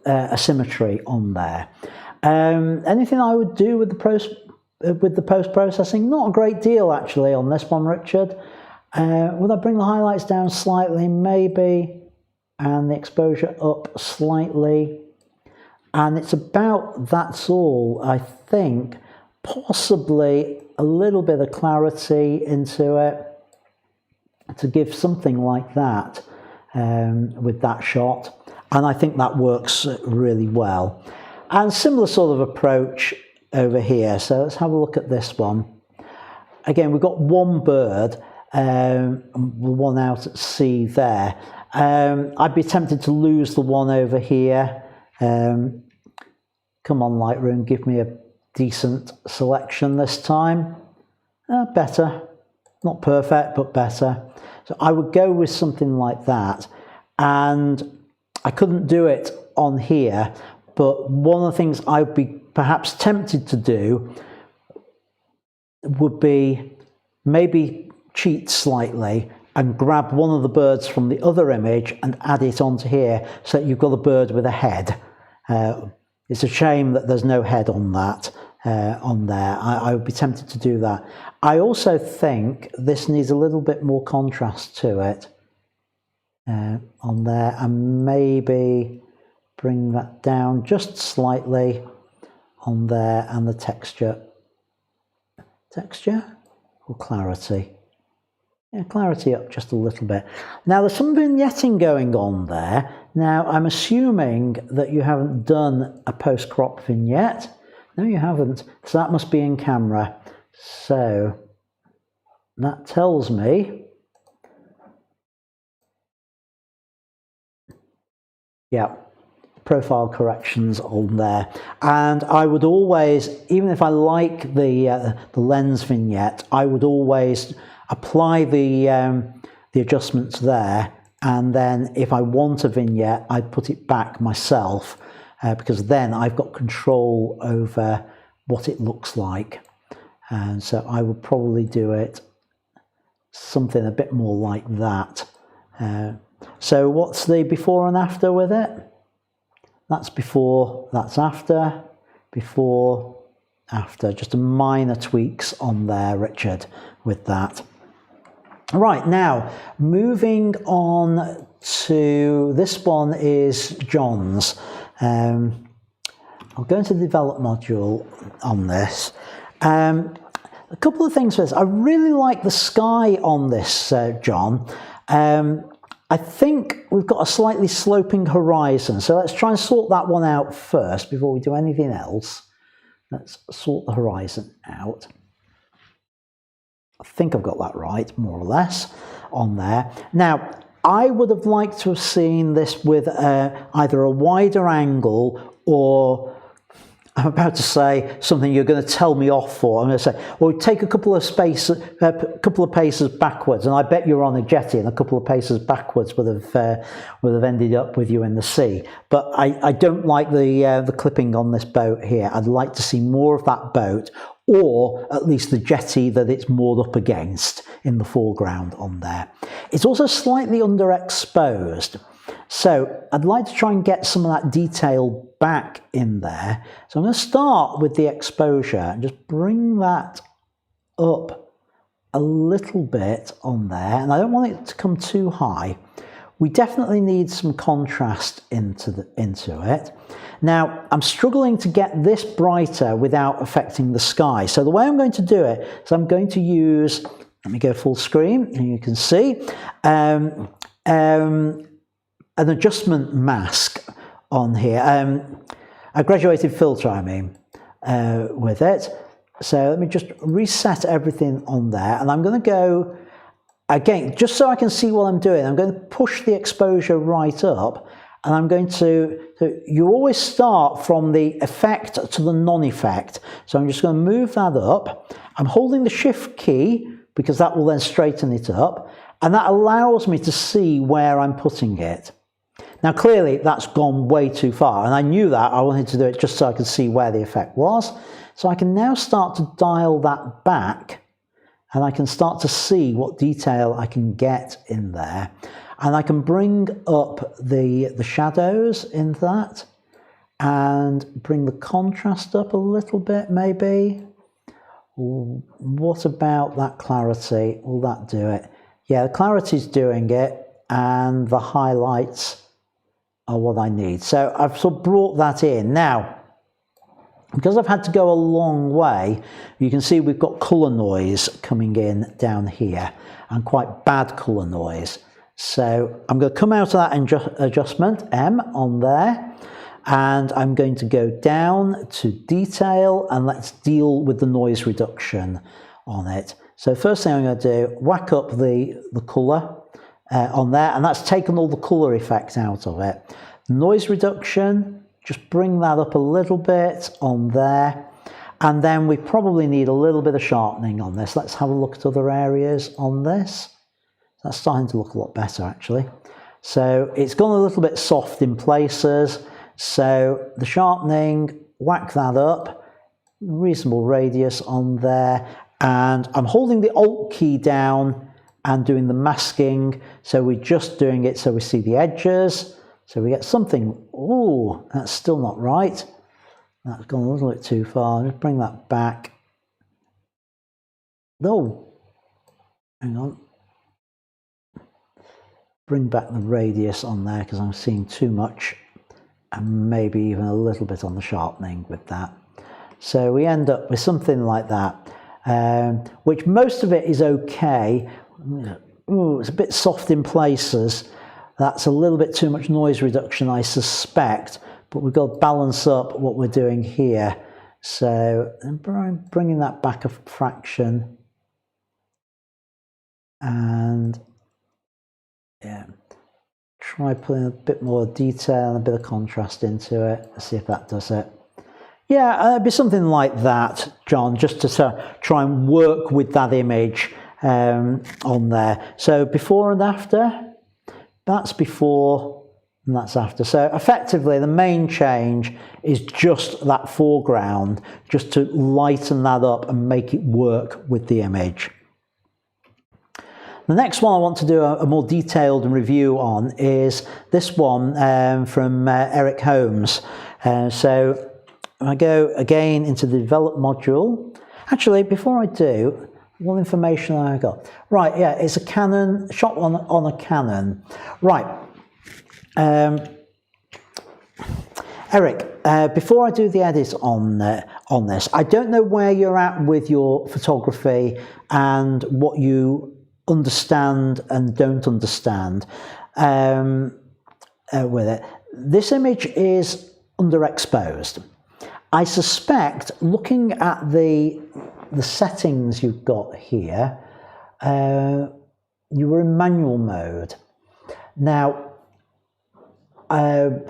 a symmetry on there. Anything I would do with the post-processing? Not a great deal actually on this one, Richard. Would I bring the highlights down slightly? Maybe. And the exposure up slightly. And it's about, that's all, I think. Possibly a little bit of clarity into it. to give something like that with that shot, and I think that works really well. And similar sort of approach over here. So let's have a look at this one. Again, we've got one bird, the one out at sea there. I'd be tempted to lose the one over here. Come on, Lightroom, give me a decent selection this time. Better. Not perfect, but better. So I would go with something like that. And I couldn't do it on here, but one of the things I'd be perhaps tempted to do would be maybe cheat slightly and grab one of the birds from the other image and add it onto here so that you've got a bird with a head. It's a shame that there's no head on that on there. I would be tempted to do that. I also think this needs a little bit more contrast to it on there, and maybe bring that down just slightly on there, and the texture or clarity. Yeah, clarity up just a little bit. Now there's some vignetting going on there. Now I'm assuming that you haven't done a post-crop vignette. No, you haven't. So that must be in camera. So that tells me, yeah, profile corrections on there. And I would always, even if I like the lens vignette, I would always apply the adjustments there, and then if I want a vignette, I'd put it back myself, because then I've got control over what it looks like. And so I would probably do it something a bit more like that. So what's the before and after with it? That's before, that's after, before, after. Just a minor tweaks on there, Richard, with that. Right, now, moving on to, this one is John's. I'll go into the develop module on this. A couple of things for this. I really like the sky on this, John. I think we've got a slightly sloping horizon, so let's try and sort that one out first before we do anything else. Let's sort the horizon out. I think I've got that right, more or less, on there. Now, I would have liked to have seen this with either a wider angle, or I'm about to say something you're going to tell me off for. I'm going to say, well, take a couple of paces backwards, and I bet you're on a jetty, and a couple of paces backwards would have ended up with you in the sea. But I don't like the clipping on this boat here. I'd like to see more of that boat, or at least the jetty that it's moored up against in the foreground on there. It's also slightly underexposed. So I'd like to try and get some of that detail back in there. So I'm going to start with the exposure and just bring that up a little bit on there. And I don't want it to come too high. We definitely need some contrast into it. Now, I'm struggling to get this brighter without affecting the sky. So the way I'm going to do it is I'm going to use, let me go full screen, and you can see, an adjustment mask on here, a graduated filter, I mean, with it. So let me just reset everything on there, and I'm going to go, again, just so I can see what I'm doing, I'm going to push the exposure right up, and I'm going to, so you always start from the effect to the non-effect. So I'm just going to move that up. I'm holding the shift key because that will then straighten it up, and that allows me to see where I'm putting it. Now clearly that's gone way too far, and I knew that. I wanted to do it just so I could see where the effect was. So I can now start to dial that back, and I can start to see what detail I can get in there. And I can bring up the shadows in that, and bring the contrast up a little bit maybe. What about that clarity? Will that do it? Yeah, the clarity's doing it, and the highlights are what I need. So I've sort of brought that in. Now, because I've had to go a long way, you can see we've got colour noise coming in down here, and quite bad colour noise. So I'm going to come out of that adjustment, M, on there, and I'm going to go down to detail, and let's deal with the noise reduction on it. So first thing I'm going to do, whack up the colour on there, and that's taken all the colour effect out of it. Noise reduction, just bring that up a little bit on there, and then we probably need a little bit of sharpening on this. Let's have a look at other areas on this. That's starting to look a lot better actually. So it's gone a little bit soft in places, so the sharpening, whack that up, reasonable radius on there, and I'm holding the Alt key down and doing the masking, so we're just doing it so we see the edges. So we get something, ooh, that's still not right. That's gone a little bit too far. Let's bring that back. Oh, hang on. Bring back the radius on there because I'm seeing too much, and maybe even a little bit on the sharpening with that. So we end up with something like that, which most of it is okay. Ooh, it's a bit soft in places. That's a little bit too much noise reduction, I suspect, but we've got to balance up what we're doing here. So I'm bringing that back a fraction, and yeah, try putting a bit more detail and a bit of contrast into it. Let's see if that does it. Yeah, it'd be something like that, John, just to try and work with that image on there. So before and after. That's before and that's after. So effectively the main change is just that foreground, just to lighten that up and make it work with the image. The next one I want to do a more detailed review on is this one from Eric Holmes. So I go again into the develop module. Actually, before I do, what information I got? Right, yeah, it's a Canon, shot on a Canon. Right, Eric, before I do the edit on this, I don't know where you're at with your photography and what you understand and don't understand with it. This image is underexposed. I suspect, looking at the settings you've got here, you were in manual mode. Now, I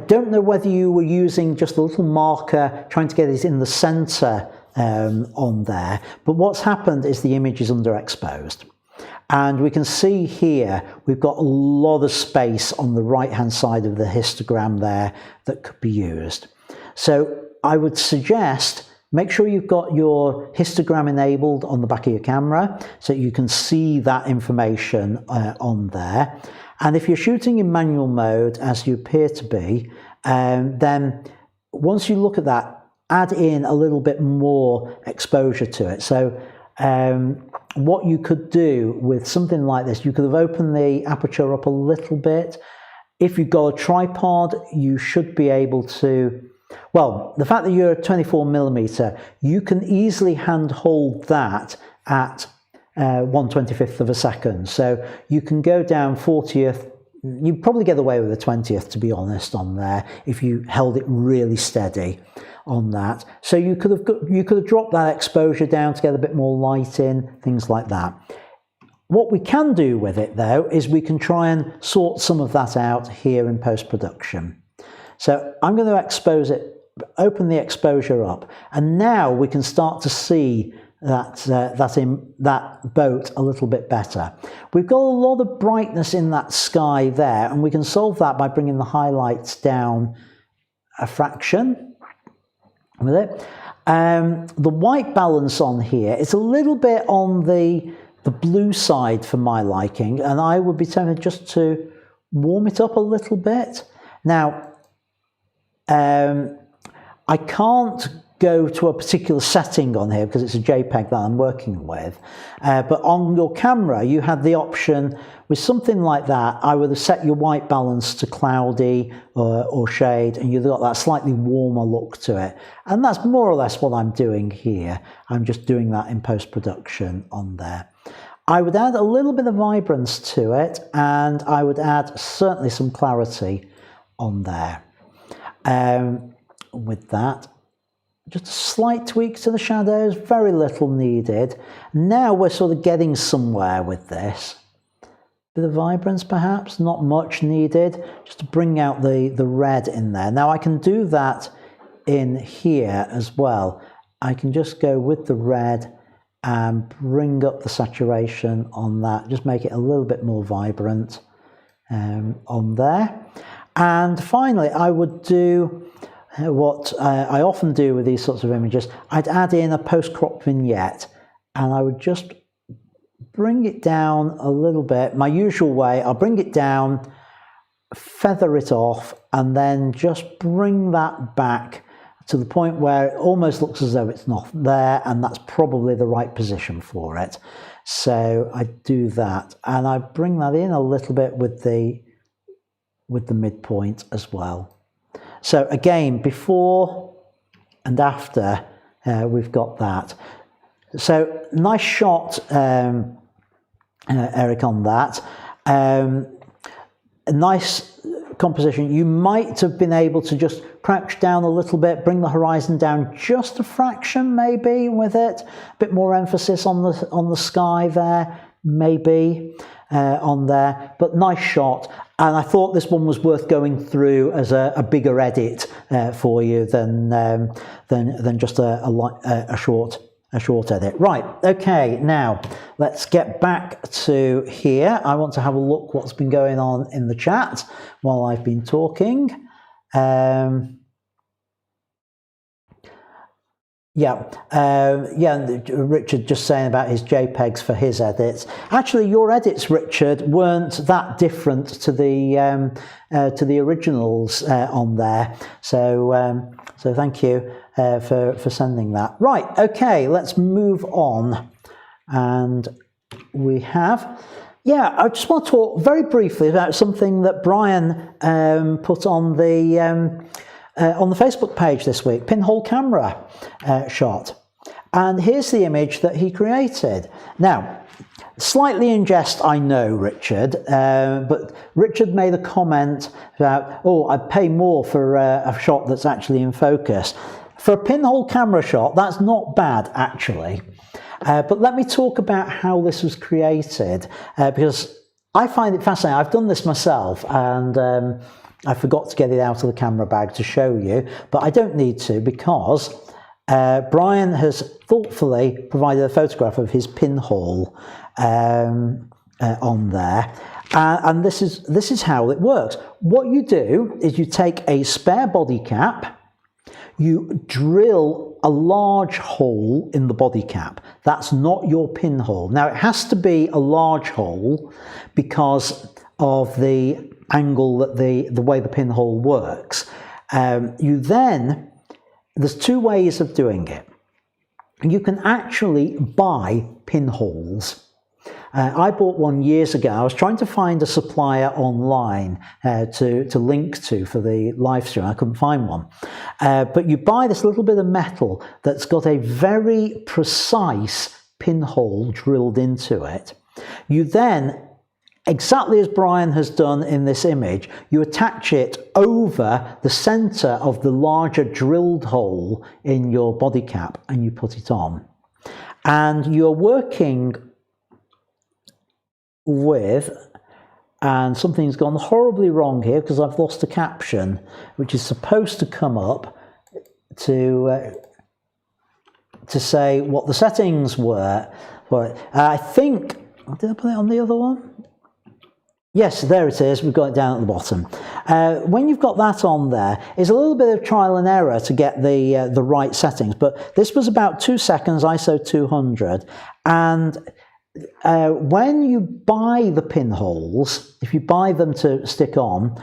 don't know whether you were using just a little marker, trying to get it in the center on there, but what's happened is the image is underexposed. And we can see here, we've got a lot of space on the right-hand side of the histogram there that could be used. So I would suggest, make sure you've got your histogram enabled on the back of your camera so you can see that information on there. And if you're shooting in manual mode, as you appear to be, then once you look at that, add in a little bit more exposure to it. So what you could do with something like this, you could have opened the aperture up a little bit. If you've got a tripod, you should be able to, well, the fact that you're 24mm, you can easily hand hold that at 1/25th of a second. So you can go down 40th, you'd probably get away with a 20th, to be honest, on there, if you held it really steady on that. So you could have dropped that exposure down to get a bit more light in, things like that. What we can do with it, though, is we can try and sort some of that out here in post-production. So I'm going to expose it, open the exposure up, and now we can start to see that boat a little bit better. We've got a lot of brightness in that sky there, and we can solve that by bringing the highlights down a fraction with it. The white balance on here, it's a little bit on the blue side for my liking, and I would be tempted just to warm it up a little bit. Now, I can't go to a particular setting on here because it's a JPEG that I'm working with. But on your camera, you had the option with something like that. I would have set your white balance to cloudy or shade, and you've got that slightly warmer look to it. And that's more or less what I'm doing here. I'm just doing that in post-production on there. I would add a little bit of vibrance to it, and I would add certainly some clarity on there. With that, just a slight tweak to the shadows, very little needed. Now we're sort of getting somewhere with this. Bit of vibrance perhaps, not much needed, just to bring out the red in there. Now I can do that in here as well. I can just go with the red and bring up the saturation on that, just make it a little bit more vibrant on there. And finally, I would do what I often do with these sorts of images. I'd add in a post-crop vignette, and I would just bring it down a little bit. My usual way, I'll bring it down, feather it off, and then just bring that back to the point where it almost looks as though it's not there, and that's probably the right position for it. So I do that, and I bring that in a little bit with the midpoint as well. So again, before and after, we've got that. So nice shot, Eric, on that. A nice composition. You might have been able to just crouch down a little bit, bring the horizon down just a fraction maybe with it. A bit more emphasis on the sky there, maybe on there. But nice shot. And I thought this one was worth going through as a bigger edit for you than just a short edit. Right, okay, now let's get back to here. I want to have a look what's been going on in the chat while I've been talking. Richard just saying about his JPEGs for his edits. Actually, your edits, Richard, weren't that different to the originals on there. So thank you for sending that. Right, okay, let's move on. And we have, I just want to talk very briefly about something that Brian put on the Facebook page this week, pinhole camera shot. And here's the image that he created. Now, slightly in jest, I know, Richard, but Richard made a comment about, oh, I'd pay more for a shot that's actually in focus. For a pinhole camera shot, that's not bad, actually. But let me talk about how this was created, because I find it fascinating. I've done this myself, and I forgot to get it out of the camera bag to show you, but I don't need to, because Brian has thoughtfully provided a photograph of his pinhole on there, and this is how it works. What you do is you take a spare body cap, you drill a large hole in the body cap. That's not your pinhole. Now, it has to be a large hole because of the angle that the way the pinhole works. There's two ways of doing it. You can actually buy pinholes. I bought one years ago. I was trying to find a supplier online to link to for the live stream. I couldn't find one. But you buy this little bit of metal that's got a very precise pinhole drilled into it. You then, exactly as Brian has done in this image, you attach it over the center of the larger drilled hole in your body cap, and you put it on. And you're working with, and something's gone horribly wrong here because I've lost a caption, which is supposed to come up to say what the settings were for it. I think, did I put it on the other one? Yes, there it is. We've got it down at the bottom. When you've got that on there, it's a little bit of trial and error to get the right settings. But this was about 2 seconds, ISO 200. And when you buy the pinholes, if you buy them to stick on,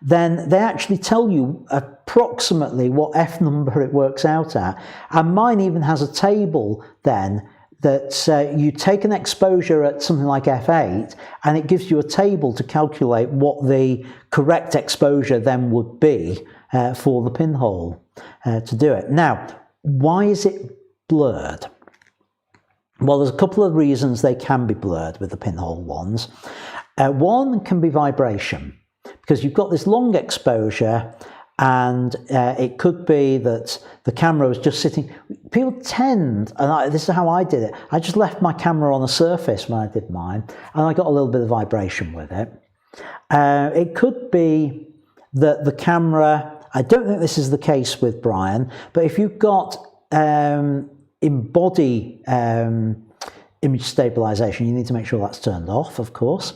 then they actually tell you approximately what F number it works out at. And mine even has a table then that you take an exposure at something like F8 and it gives you a table to calculate what the correct exposure then would be for the pinhole to do it. Now, why is it blurred? Well, there's a couple of reasons they can be blurred with the pinhole ones. One can be vibration, because you've got this long exposure and it could be that the camera was just sitting. People tend, and this is how I did it, I just left my camera on a surface when I did mine, and I got a little bit of vibration with it. It could be that the camera, I don't think this is the case with Brian, but if you've got in-body image stabilization, you need to make sure that's turned off, of course.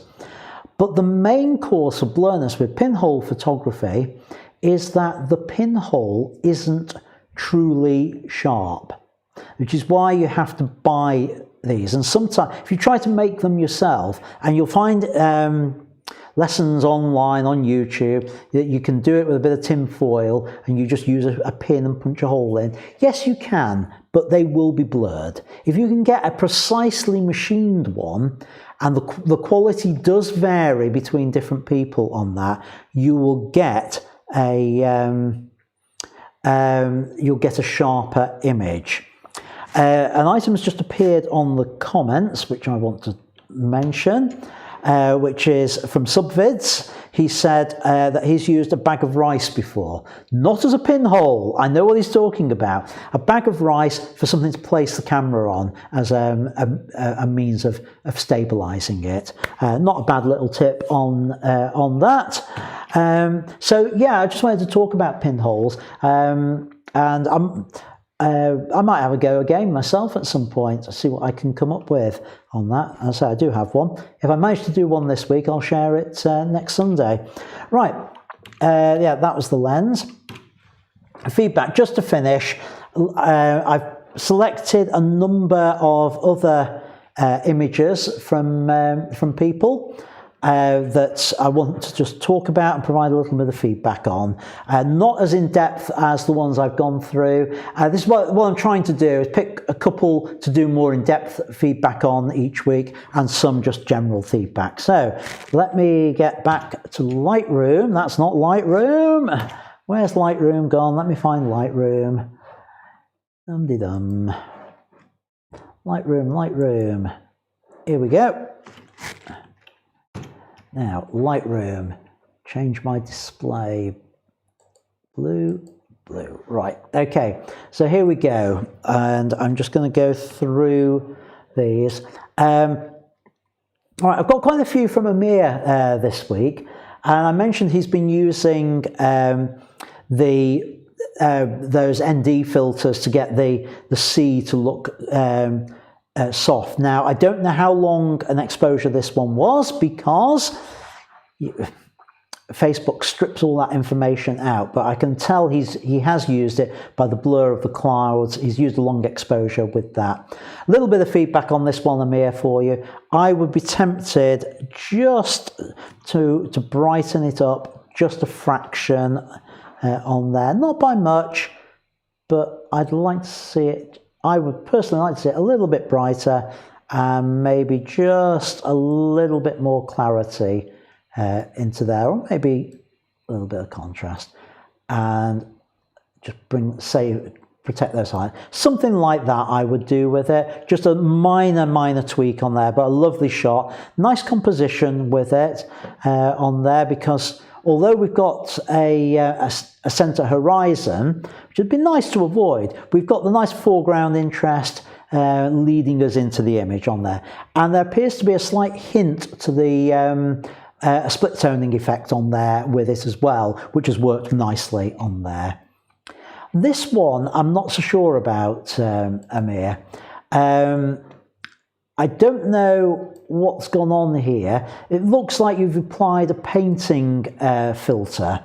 But the main cause of blurriness with pinhole photography is that the pinhole isn't truly sharp, which is why you have to buy these. And sometimes, if you try to make them yourself, and you'll find lessons online on YouTube that you can do it with a bit of tin foil and you just use a pin and punch a hole in. Yes, you can, but they will be blurred. If you can get a precisely machined one, and the quality does vary between different people on that, you will get you'll get a sharper image. An item has just appeared on the comments, which I want to mention, which is from Subvids. He said that he's used a bag of rice before. Not as a pinhole, I know what he's talking about. A bag of rice for something to place the camera on as a means of stabilizing it. Not a bad little tip on that. So yeah, I just wanted to talk about pinholes, and I might have a go again myself at some point to see what I can come up with on that. As I say, I do have one. If I manage to do one this week, I'll share it next Sunday. Right, yeah, that was the lens. Feedback, just to finish, I've selected a number of other images from people that I want to just talk about and provide a little bit of feedback on. Not as in depth as the ones I've gone through. This is what I'm trying to do, is pick a couple to do more in-depth feedback on each week and some just general feedback. So let me get back to Lightroom. That's not Lightroom. Where's Lightroom gone? Let me find Lightroom. Dum-de-dum. Lightroom. Here we go. Now, Lightroom, change my display, blue, right, okay, so here we go, and I'm just going to go through these. All right, I've got quite a few from Amir this week, and I mentioned he's been using those ND filters to get the sea to look soft. Now, I don't know how long an exposure this one was, because Facebook strips all that information out, but I can tell he has used it by the blur of the clouds. He's used a long exposure with that. A little bit of feedback on this one, Amir, for you. I would be tempted just to brighten it up just a fraction on there, not by much, but I'd like to see it. I would personally like to see it a little bit brighter and maybe just a little bit more clarity into there, or maybe a little bit of contrast, and just protect those highlights. Something like that I would do with it. Just a minor tweak on there, but a lovely shot. Nice composition with it on there, because although we've got a center horizon, which would be nice to avoid, we've got the nice foreground interest leading us into the image on there. And there appears to be a slight hint to the a split toning effect on there with it as well, which has worked nicely on there. This one, I'm not so sure about, Amir. I don't know what's gone on here. It looks like you've applied a painting filter,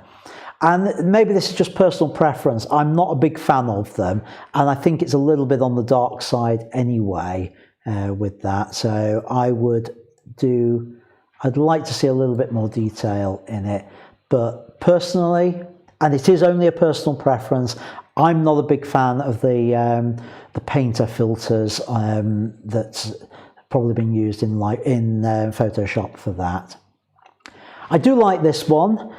and maybe this is just personal preference. I'm not a big fan of them, and I think it's a little bit on the dark side anyway with that. So I'd like to see a little bit more detail in it, but personally, and it is only a personal preference, I'm not a big fan of the painter filters that's probably been used in Photoshop for that. I do like this one.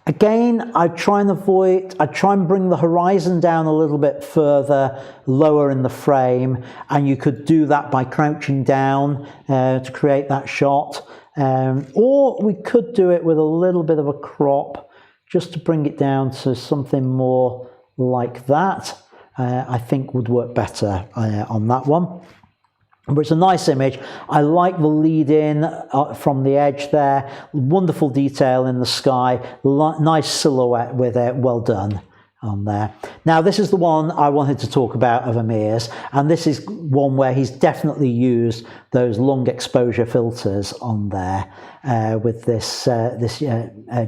Again, I try and bring the horizon down a little bit further, lower in the frame, and you could do that by crouching down to create that shot. Or we could do it with a little bit of a crop, just to bring it down to something more like that. I think would work better on that one. But it's a nice image. I like the lead in from the edge there. Wonderful detail in the sky. Nice silhouette with it. Well done on there. Now this is the one I wanted to talk about of Amir's, and this is one where he's definitely used those long exposure filters on there with this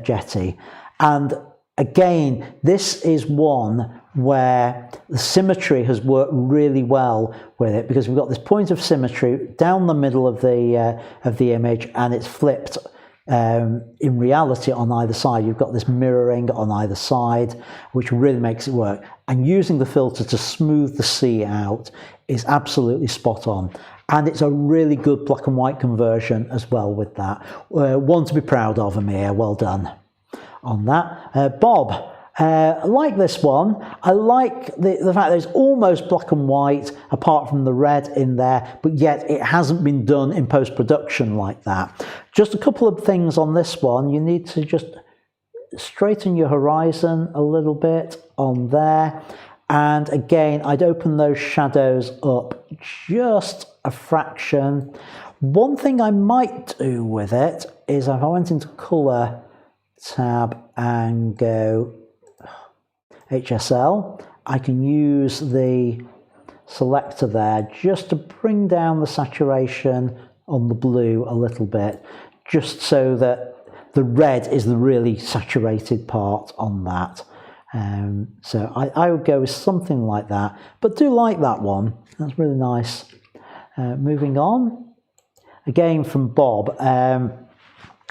jetty. And again, this is one where the symmetry has worked really well with it, because we've got this point of symmetry down the middle of the image, and it's flipped in reality on either side. You've got this mirroring on either side, which really makes it work. And using the filter to smooth the sea out is absolutely spot on. And it's a really good black and white conversion as well with that. One to be proud of, Amir. Well done on that. Bob, I like this one. I like the fact that it's almost black and white apart from the red in there, but yet it hasn't been done in post-production like that. Just a couple of things on this one. You need to just straighten your horizon a little bit on there. And again, I'd open those shadows up just a fraction. One thing I might do with it is if I went into Colour tab and go HSL, I can use the selector there just to bring down the saturation on the blue a little bit, just so that the red is the really saturated part on that. So I would go with something like that, but do like that one. That's really nice. Moving on, again from Bob.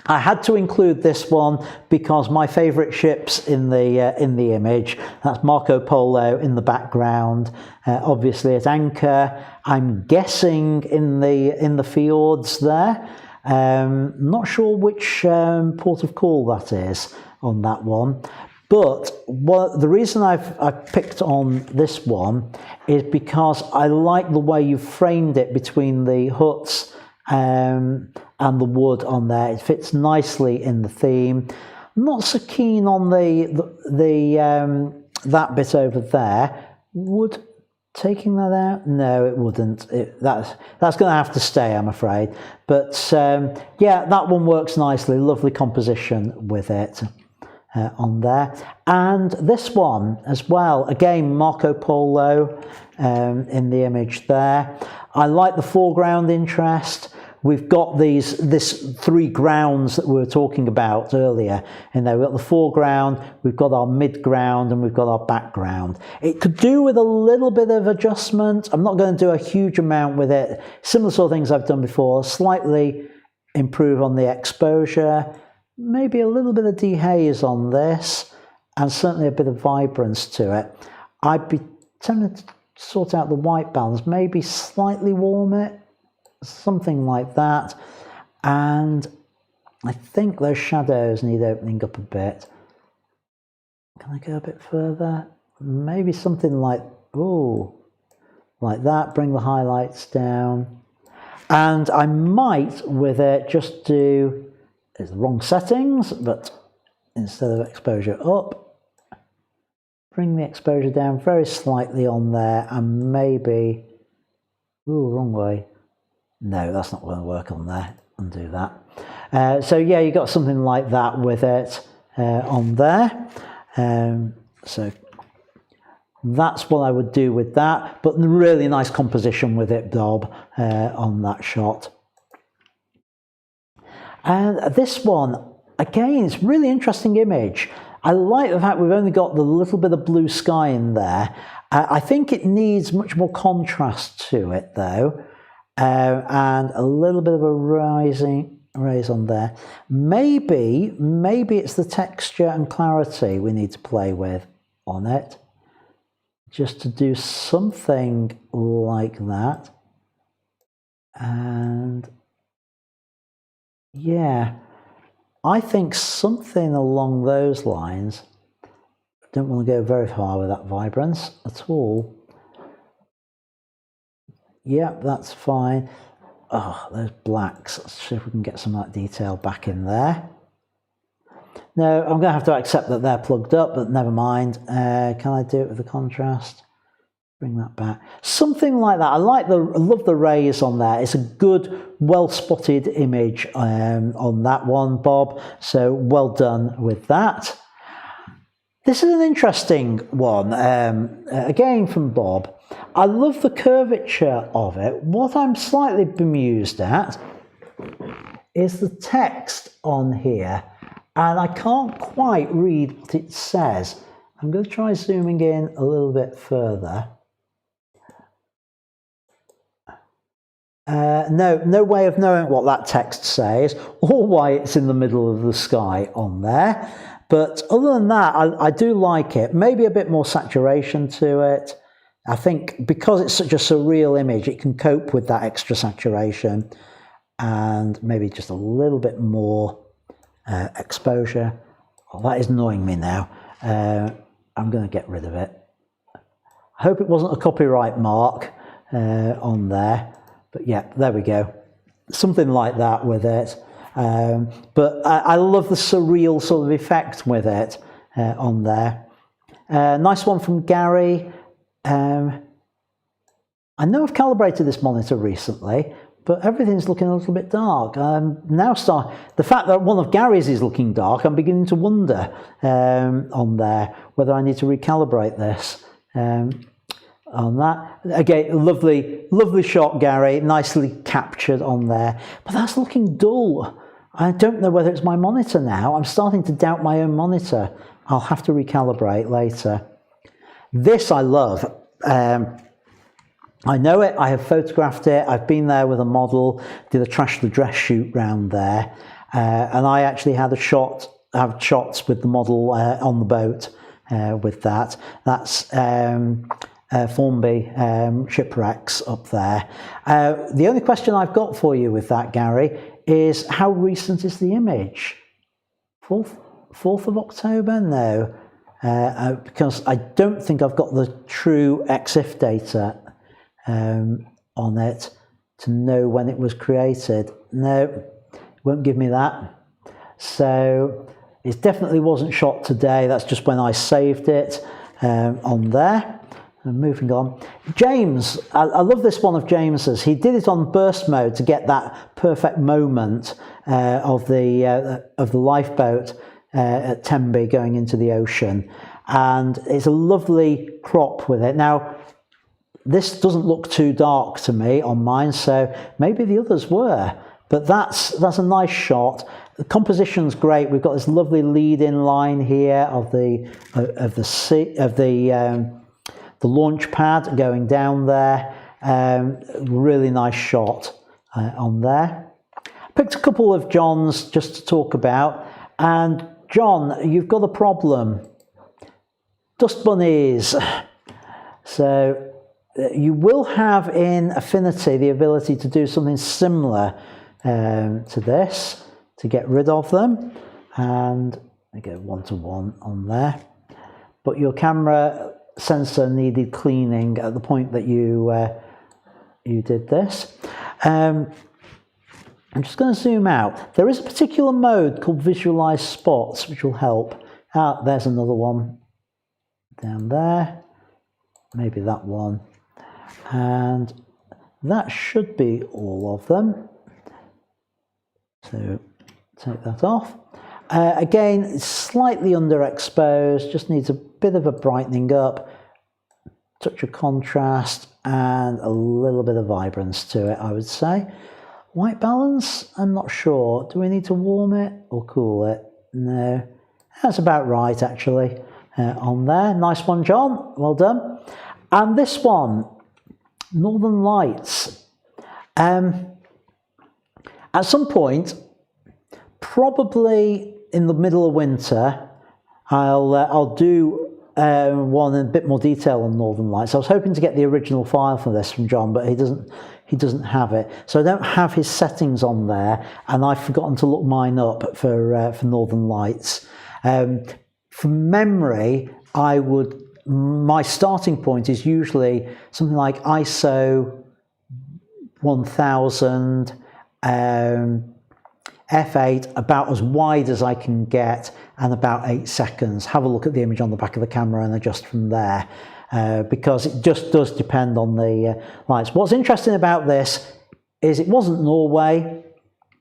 I had to include this one because my favourite ship's in the image. That's Marco Polo in the background, obviously at anchor. I'm guessing in the fjords there. Not sure which port of call that is on that one. But the reason I've picked on this one is because I like the way you framed it between the huts and the wood on there. It fits nicely in the theme. I'm not so keen on that bit over there. Would taking that out? No, it wouldn't. That's going to have to stay, I'm afraid. But yeah, that one works nicely. Lovely composition with it on there. And this one as well. Again, Marco Polo in the image there. I like the foreground interest. We've got this three grounds that we were talking about earlier. And there we've got the foreground, we've got our midground, and we've got our background. It could do with a little bit of adjustment. I'm not going to do a huge amount with it. Similar sort of things I've done before. Slightly improve on the exposure. Maybe a little bit of dehaze on this, and certainly a bit of vibrance to it. I'd be tempted to sort out the white balance, maybe slightly warm it. Something like that. And I think those shadows need opening up a bit. Can I go a bit further? Maybe something like, ooh, like that. Bring the highlights down. And I might with it just do, it's the wrong settings, but instead of exposure up, bring the exposure down very slightly on there, and maybe, ooh, wrong way. No, that's not going to work on there. Undo that. So yeah, you got something like that with it on there. So that's what I would do with that. But really nice composition with it, Bob, on that shot. And this one, again, it's a really interesting image. I like the fact we've only got the little bit of blue sky in there. I think it needs much more contrast to it, though. And a little bit of a rising, raise on there. Maybe it's the texture and clarity we need to play with on it, just to do something like that. And yeah, I think something along those lines. Don't want to go very far with that vibrance at all. Yep, that's fine. Oh, those blacks. Let's see if we can get some of that detail back in there. No, I'm going to have to accept that they're plugged up, but never mind. Can I do it with the contrast? Bring that back. Something like that. I love the rays on there. It's a good, well-spotted image on that one, Bob. So well done with that. This is an interesting one, again from Bob. I love the curvature of it. What I'm slightly bemused at is the text on here, and I can't quite read what it says. I'm going to try zooming in a little bit further. No way of knowing what that text says or why it's in the middle of the sky on there. But other than that, I do like it. Maybe a bit more saturation to it. I think because it's such a surreal image, it can cope with that extra saturation and maybe just a little bit more exposure. Oh, that is annoying me now. I'm going to get rid of it. I hope it wasn't a copyright mark on there. But yeah, there we go. Something like that with it. But I love the surreal sort of effect with it on there. Nice one from Gary. I know I've calibrated this monitor recently, but everything's looking a little bit dark. The fact that one of Gary's is looking dark, I'm beginning to wonder on there whether I need to recalibrate this. On that, again, lovely shot, Gary, nicely captured on there, but that's looking dull. I don't know whether it's my monitor now. I'm starting to doubt my own monitor. I'll have to recalibrate later. This I love. I know it, I have photographed it, I've been there with a model, did a Trash the Dress shoot round there, and I actually had shots with the model on the boat with that. That's Formby shipwrecks up there. The only question I've got for you with that, Gary, is how recent is the image? 4th of October? No, because I don't think I've got the true EXIF data on it to know when it was created. No, it won't give me that. So it definitely wasn't shot today. That's just when I saved it on there. And moving on, James, I love this one of James's. He did it on burst mode to get that perfect moment of the lifeboat at Tenby going into the ocean, and it's a lovely crop with it. Now, this doesn't look too dark to me on mine, so maybe the others were, but that's a nice shot. The composition's great. We've got this lovely lead-in line here of the launch pad going down there. Really nice shot on there. Picked a couple of John's just to talk about. And John, you've got a problem. Dust bunnies. So you will have in Affinity the ability to do something similar to this, to get rid of them. And I go 1-to-1 on there. But your camera sensor needed cleaning at the point that you did this. I'm just going to zoom out. There is a particular mode called Visualize Spots, which will help. There's another one down there. Maybe that one. And that should be all of them. So take that off. Again, it's slightly underexposed, just needs a bit of a brightening up, touch of contrast, and a little bit of vibrance to it, I would say. White balance, I'm not sure. Do we need to warm it or cool it? No, that's about right, actually, on there. Nice one, John, well done. And this one, Northern Lights. At some point, probably in the middle of winter, I'll do one in a bit more detail on Northern Lights. I was hoping to get the original file for this from John, but he doesn't have it. So I don't have his settings on there, and I've forgotten to look mine up for Northern Lights. From memory, my starting point is usually something like ISO 1000, f8, about as wide as I can get, and about 8 seconds. Have a look at the image on the back of the camera and adjust from there, because it just does depend on the lights. What's interesting about this is it wasn't Norway,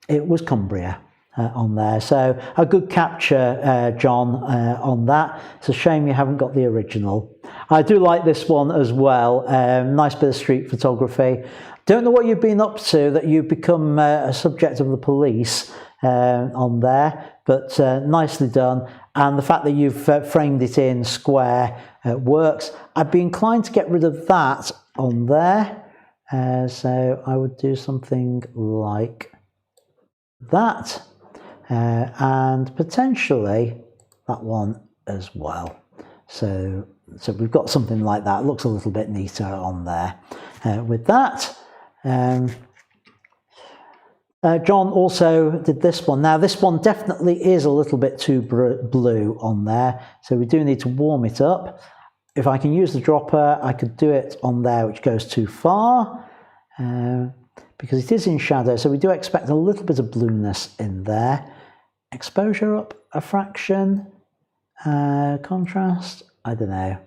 it was Cumbria on there. So a good capture, John, on that. It's a shame you haven't got the original. I do like this one as well. Nice bit of street photography. Don't know what you've been up to that you've become a subject of the police on there, but nicely done. And the fact that you've framed it in square works. I'd be inclined to get rid of that on there. So I would do something like that, and potentially that one as well. So we've got something like that. It looks a little bit neater on there with that. John also did this one. Now this one definitely is a little bit too blue on there, so we do need to warm it up. If I can use the dropper, I could do it on there, which goes too far, because it is in shadow, so we do expect a little bit of blueness in there. Exposure up a fraction, contrast, I don't know.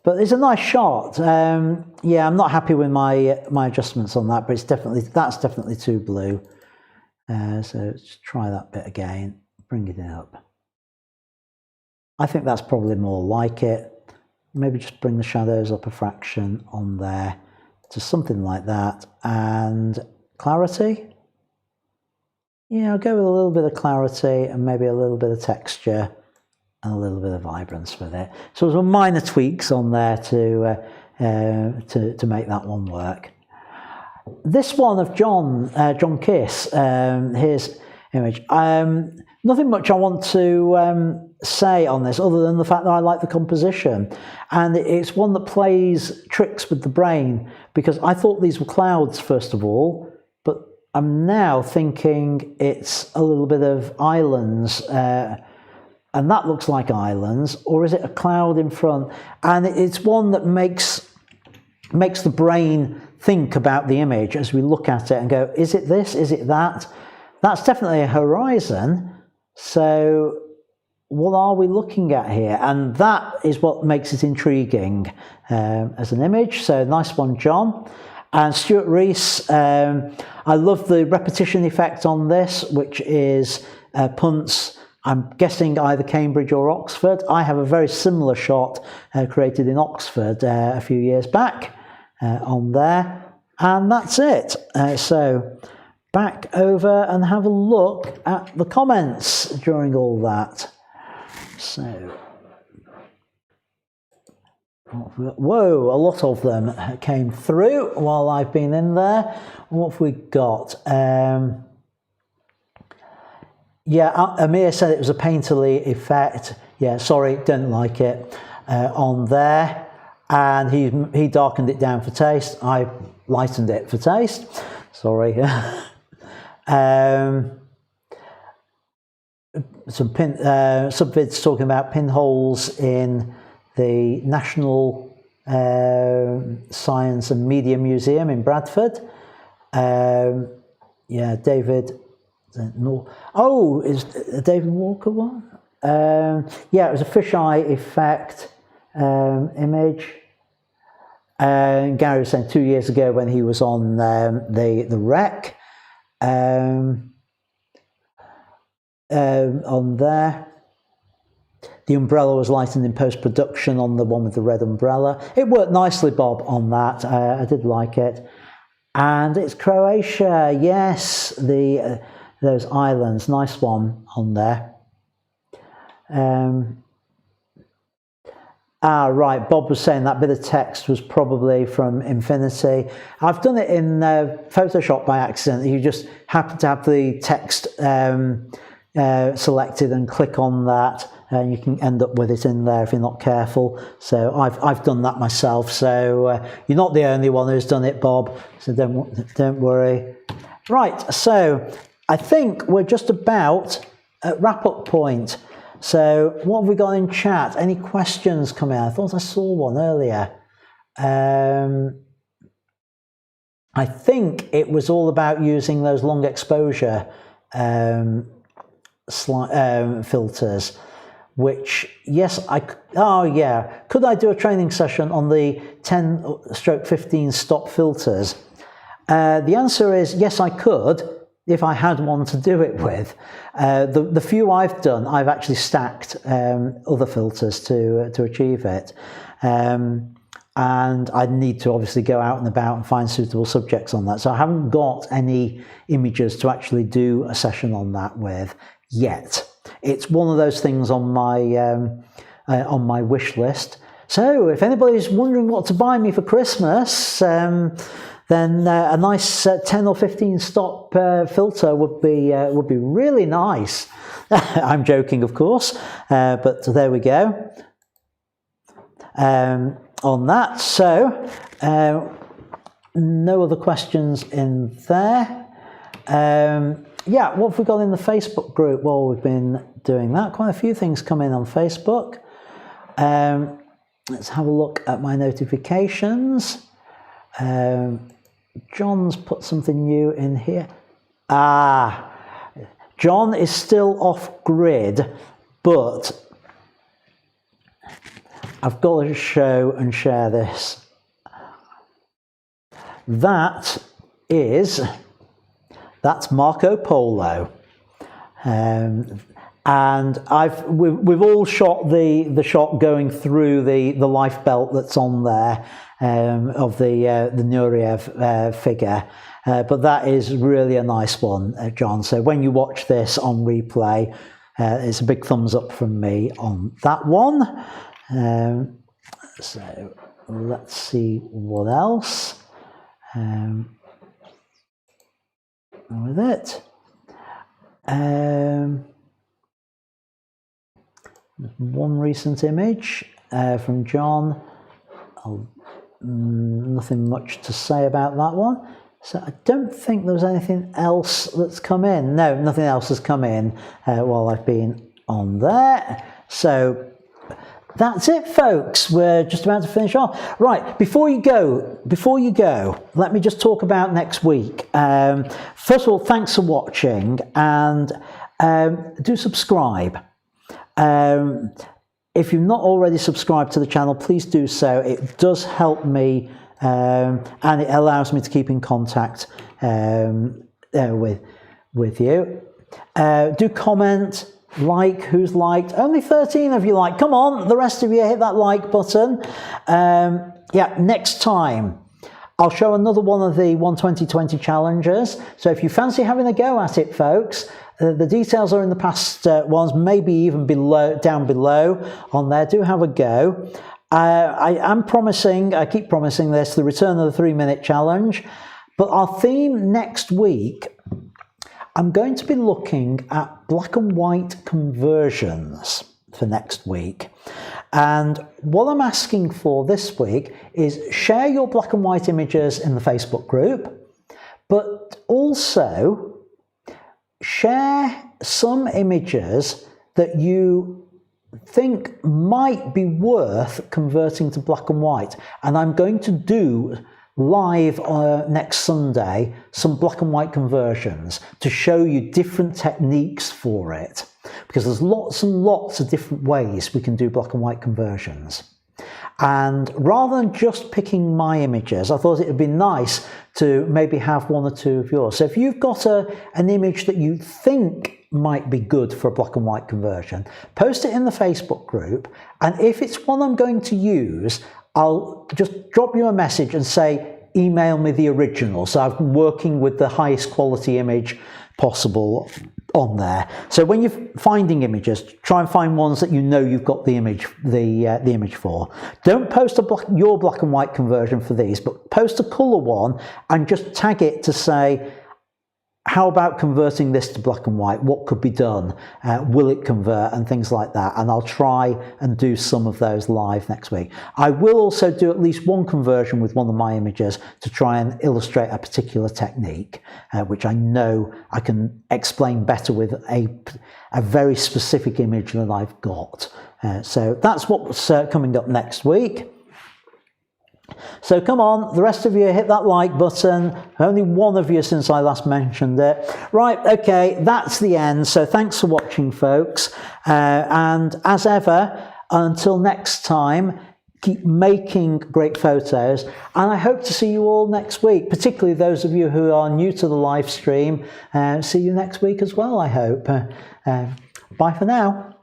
But it's a nice shot. Yeah, I'm not happy with my adjustments on that, but that's definitely too blue. So let's try that bit again, bring it up. I think that's probably more like it. Maybe just bring the shadows up a fraction on there to something like that. And clarity. Yeah, I'll go with a little bit of clarity and maybe a little bit of texture and a little bit of vibrance with it. So there's some minor tweaks on there to make that one work. This one of John Kiss, his image. Nothing much I want to say on this other than the fact that I like the composition, and it's one that plays tricks with the brain, because I thought these were clouds first of all, but I'm now thinking it's a little bit of islands. And that looks like islands, or is it a cloud in front? And it's one that makes the brain think about the image as we look at it and go, is it this, is it that? That's definitely a horizon, so what are we looking at here? And that is what makes it intriguing as an image. So nice one, John. And Stuart Rees, I love the repetition effect on this, which is punts, I'm guessing either Cambridge or Oxford. I have a very similar shot created in Oxford a few years back on there. And that's it. So back over and have a look at the comments during all that. So, whoa, a lot of them came through while I've been in there. What have we got? Yeah, Amir said it was a painterly effect. Yeah, sorry, don't like it on there. And he darkened it down for taste. I lightened it for taste. Sorry. Some subvids talking about pinholes in the National Science and Media Museum in Bradford. Yeah, David. No. Oh, is a David Walker one? Yeah, it was a fisheye effect image. Gary was saying 2 years ago when he was on the wreck. On there, the umbrella was lightened in post-production on the one with the red umbrella. It worked nicely, Bob, on that. I did like it. And it's Croatia, yes, those islands, nice one on there. Ah, right, Bob was saying that bit of text was probably from Infinity. I've done it in Photoshop by accident. You just happen to have the text selected and click on that, and you can end up with it in there if you're not careful. So I've done that myself. So you're not the only one who's done it, Bob. So don't worry. Right. So I think we're just about at wrap-up point. So what have we got in chat? Any questions coming out? I thought I saw one earlier. I think it was all about using those long exposure filters, which, yes, could I do a training session on the 10/15 stop filters? The answer is yes, I could, if I had one to do it with. The few I've done, I've actually stacked other filters to achieve it. And I'd need to obviously go out and about and find suitable subjects on that. So I haven't got any images to actually do a session on that with yet. It's one of those things on my wish list. So if anybody's wondering what to buy me for Christmas, then a nice 10 or 15 stop filter would be really nice. I'm joking, of course, but there we go. On that, so no other questions in there. Yeah, what have we got in the Facebook group? Well, we've been doing that. Quite a few things come in on Facebook. Let's have a look at my notifications. John's put something new in here. John is still off grid, but I've got to show and share this. That's Marco Polo. And we've all shot the shot going through the life belt that's on there of the Nureyev figure, but that is really a nice one, John. So when you watch this on replay, it's a big thumbs up from me on that one. So let's see what else with it. One recent image from John. Nothing much to say about that one. So I don't think there was anything else that's come in. No, nothing else has come in while I've been on there. So that's it, folks. We're just about to finish off. Right, before you go, let me just talk about next week. First of all, thanks for watching, and do subscribe. If you've not already subscribed to the channel, please do so. It does help me, and it allows me to keep in contact with you. Do comment. Like, who's liked? Only 13 of you like. Come on, the rest of you hit that like button. Yeah, next time I'll show another one of the 120/20 challenges. So if you fancy having a go at it, folks, the details are in the past ones, maybe even down below on there. Do have a go. I am promising, I keep promising this, the return of the 3-minute challenge. But our theme next week, I'm going to be looking at black and white conversions for next week. And what I'm asking for this week is share your black and white images in the Facebook group, but also share some images that you think might be worth converting to black and white. And I'm going to do live next Sunday some black and white conversions to show you different techniques for it, because there's lots and lots of different ways we can do black and white conversions. And rather than just picking my images, I thought it would be nice to maybe have one or two of yours. So if you've got an image that you think might be good for a black and white conversion, post it in the Facebook group, and if it's one I'm going to use, I'll just drop you a message and say, email me the original. So I'm working with the highest quality image possible on there. So when you're finding images, try and find ones that you know you've got the image for. Don't post your black and white conversion for these, but post a colour one and just tag it to say, how about converting this to black and white? What could be done? Will it convert? And things like that. And I'll try and do some of those live next week. I will also do at least one conversion with one of my images to try and illustrate a particular technique, which I know I can explain better with a very specific image that I've got. So that's what's coming up next week. So come on, the rest of you, hit that like button. Only one of you since I last mentioned it. Right, okay, that's the end. So thanks for watching, folks. And as ever, until next time, keep making great photos. And I hope to see you all next week, particularly those of you who are new to the live stream. See you next week as well, I hope. Bye for now.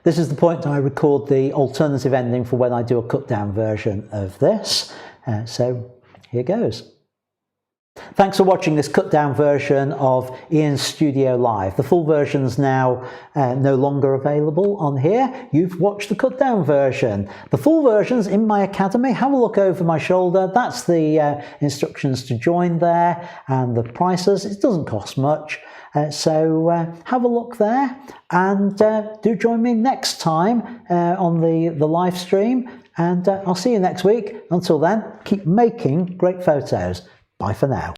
This is the point I record the alternative ending for when I do a cut down version of this. So here goes. Thanks for watching this cut down version of Ian's Studio Live. The full version's now no longer available on here. You've watched the cut down version. The full version's in my academy. Have a look over my shoulder. That's the instructions to join there and the prices. It doesn't cost much. So have a look there, and do join me next time on the live stream, and I'll see you next week. Until then, keep making great photos. Bye for now.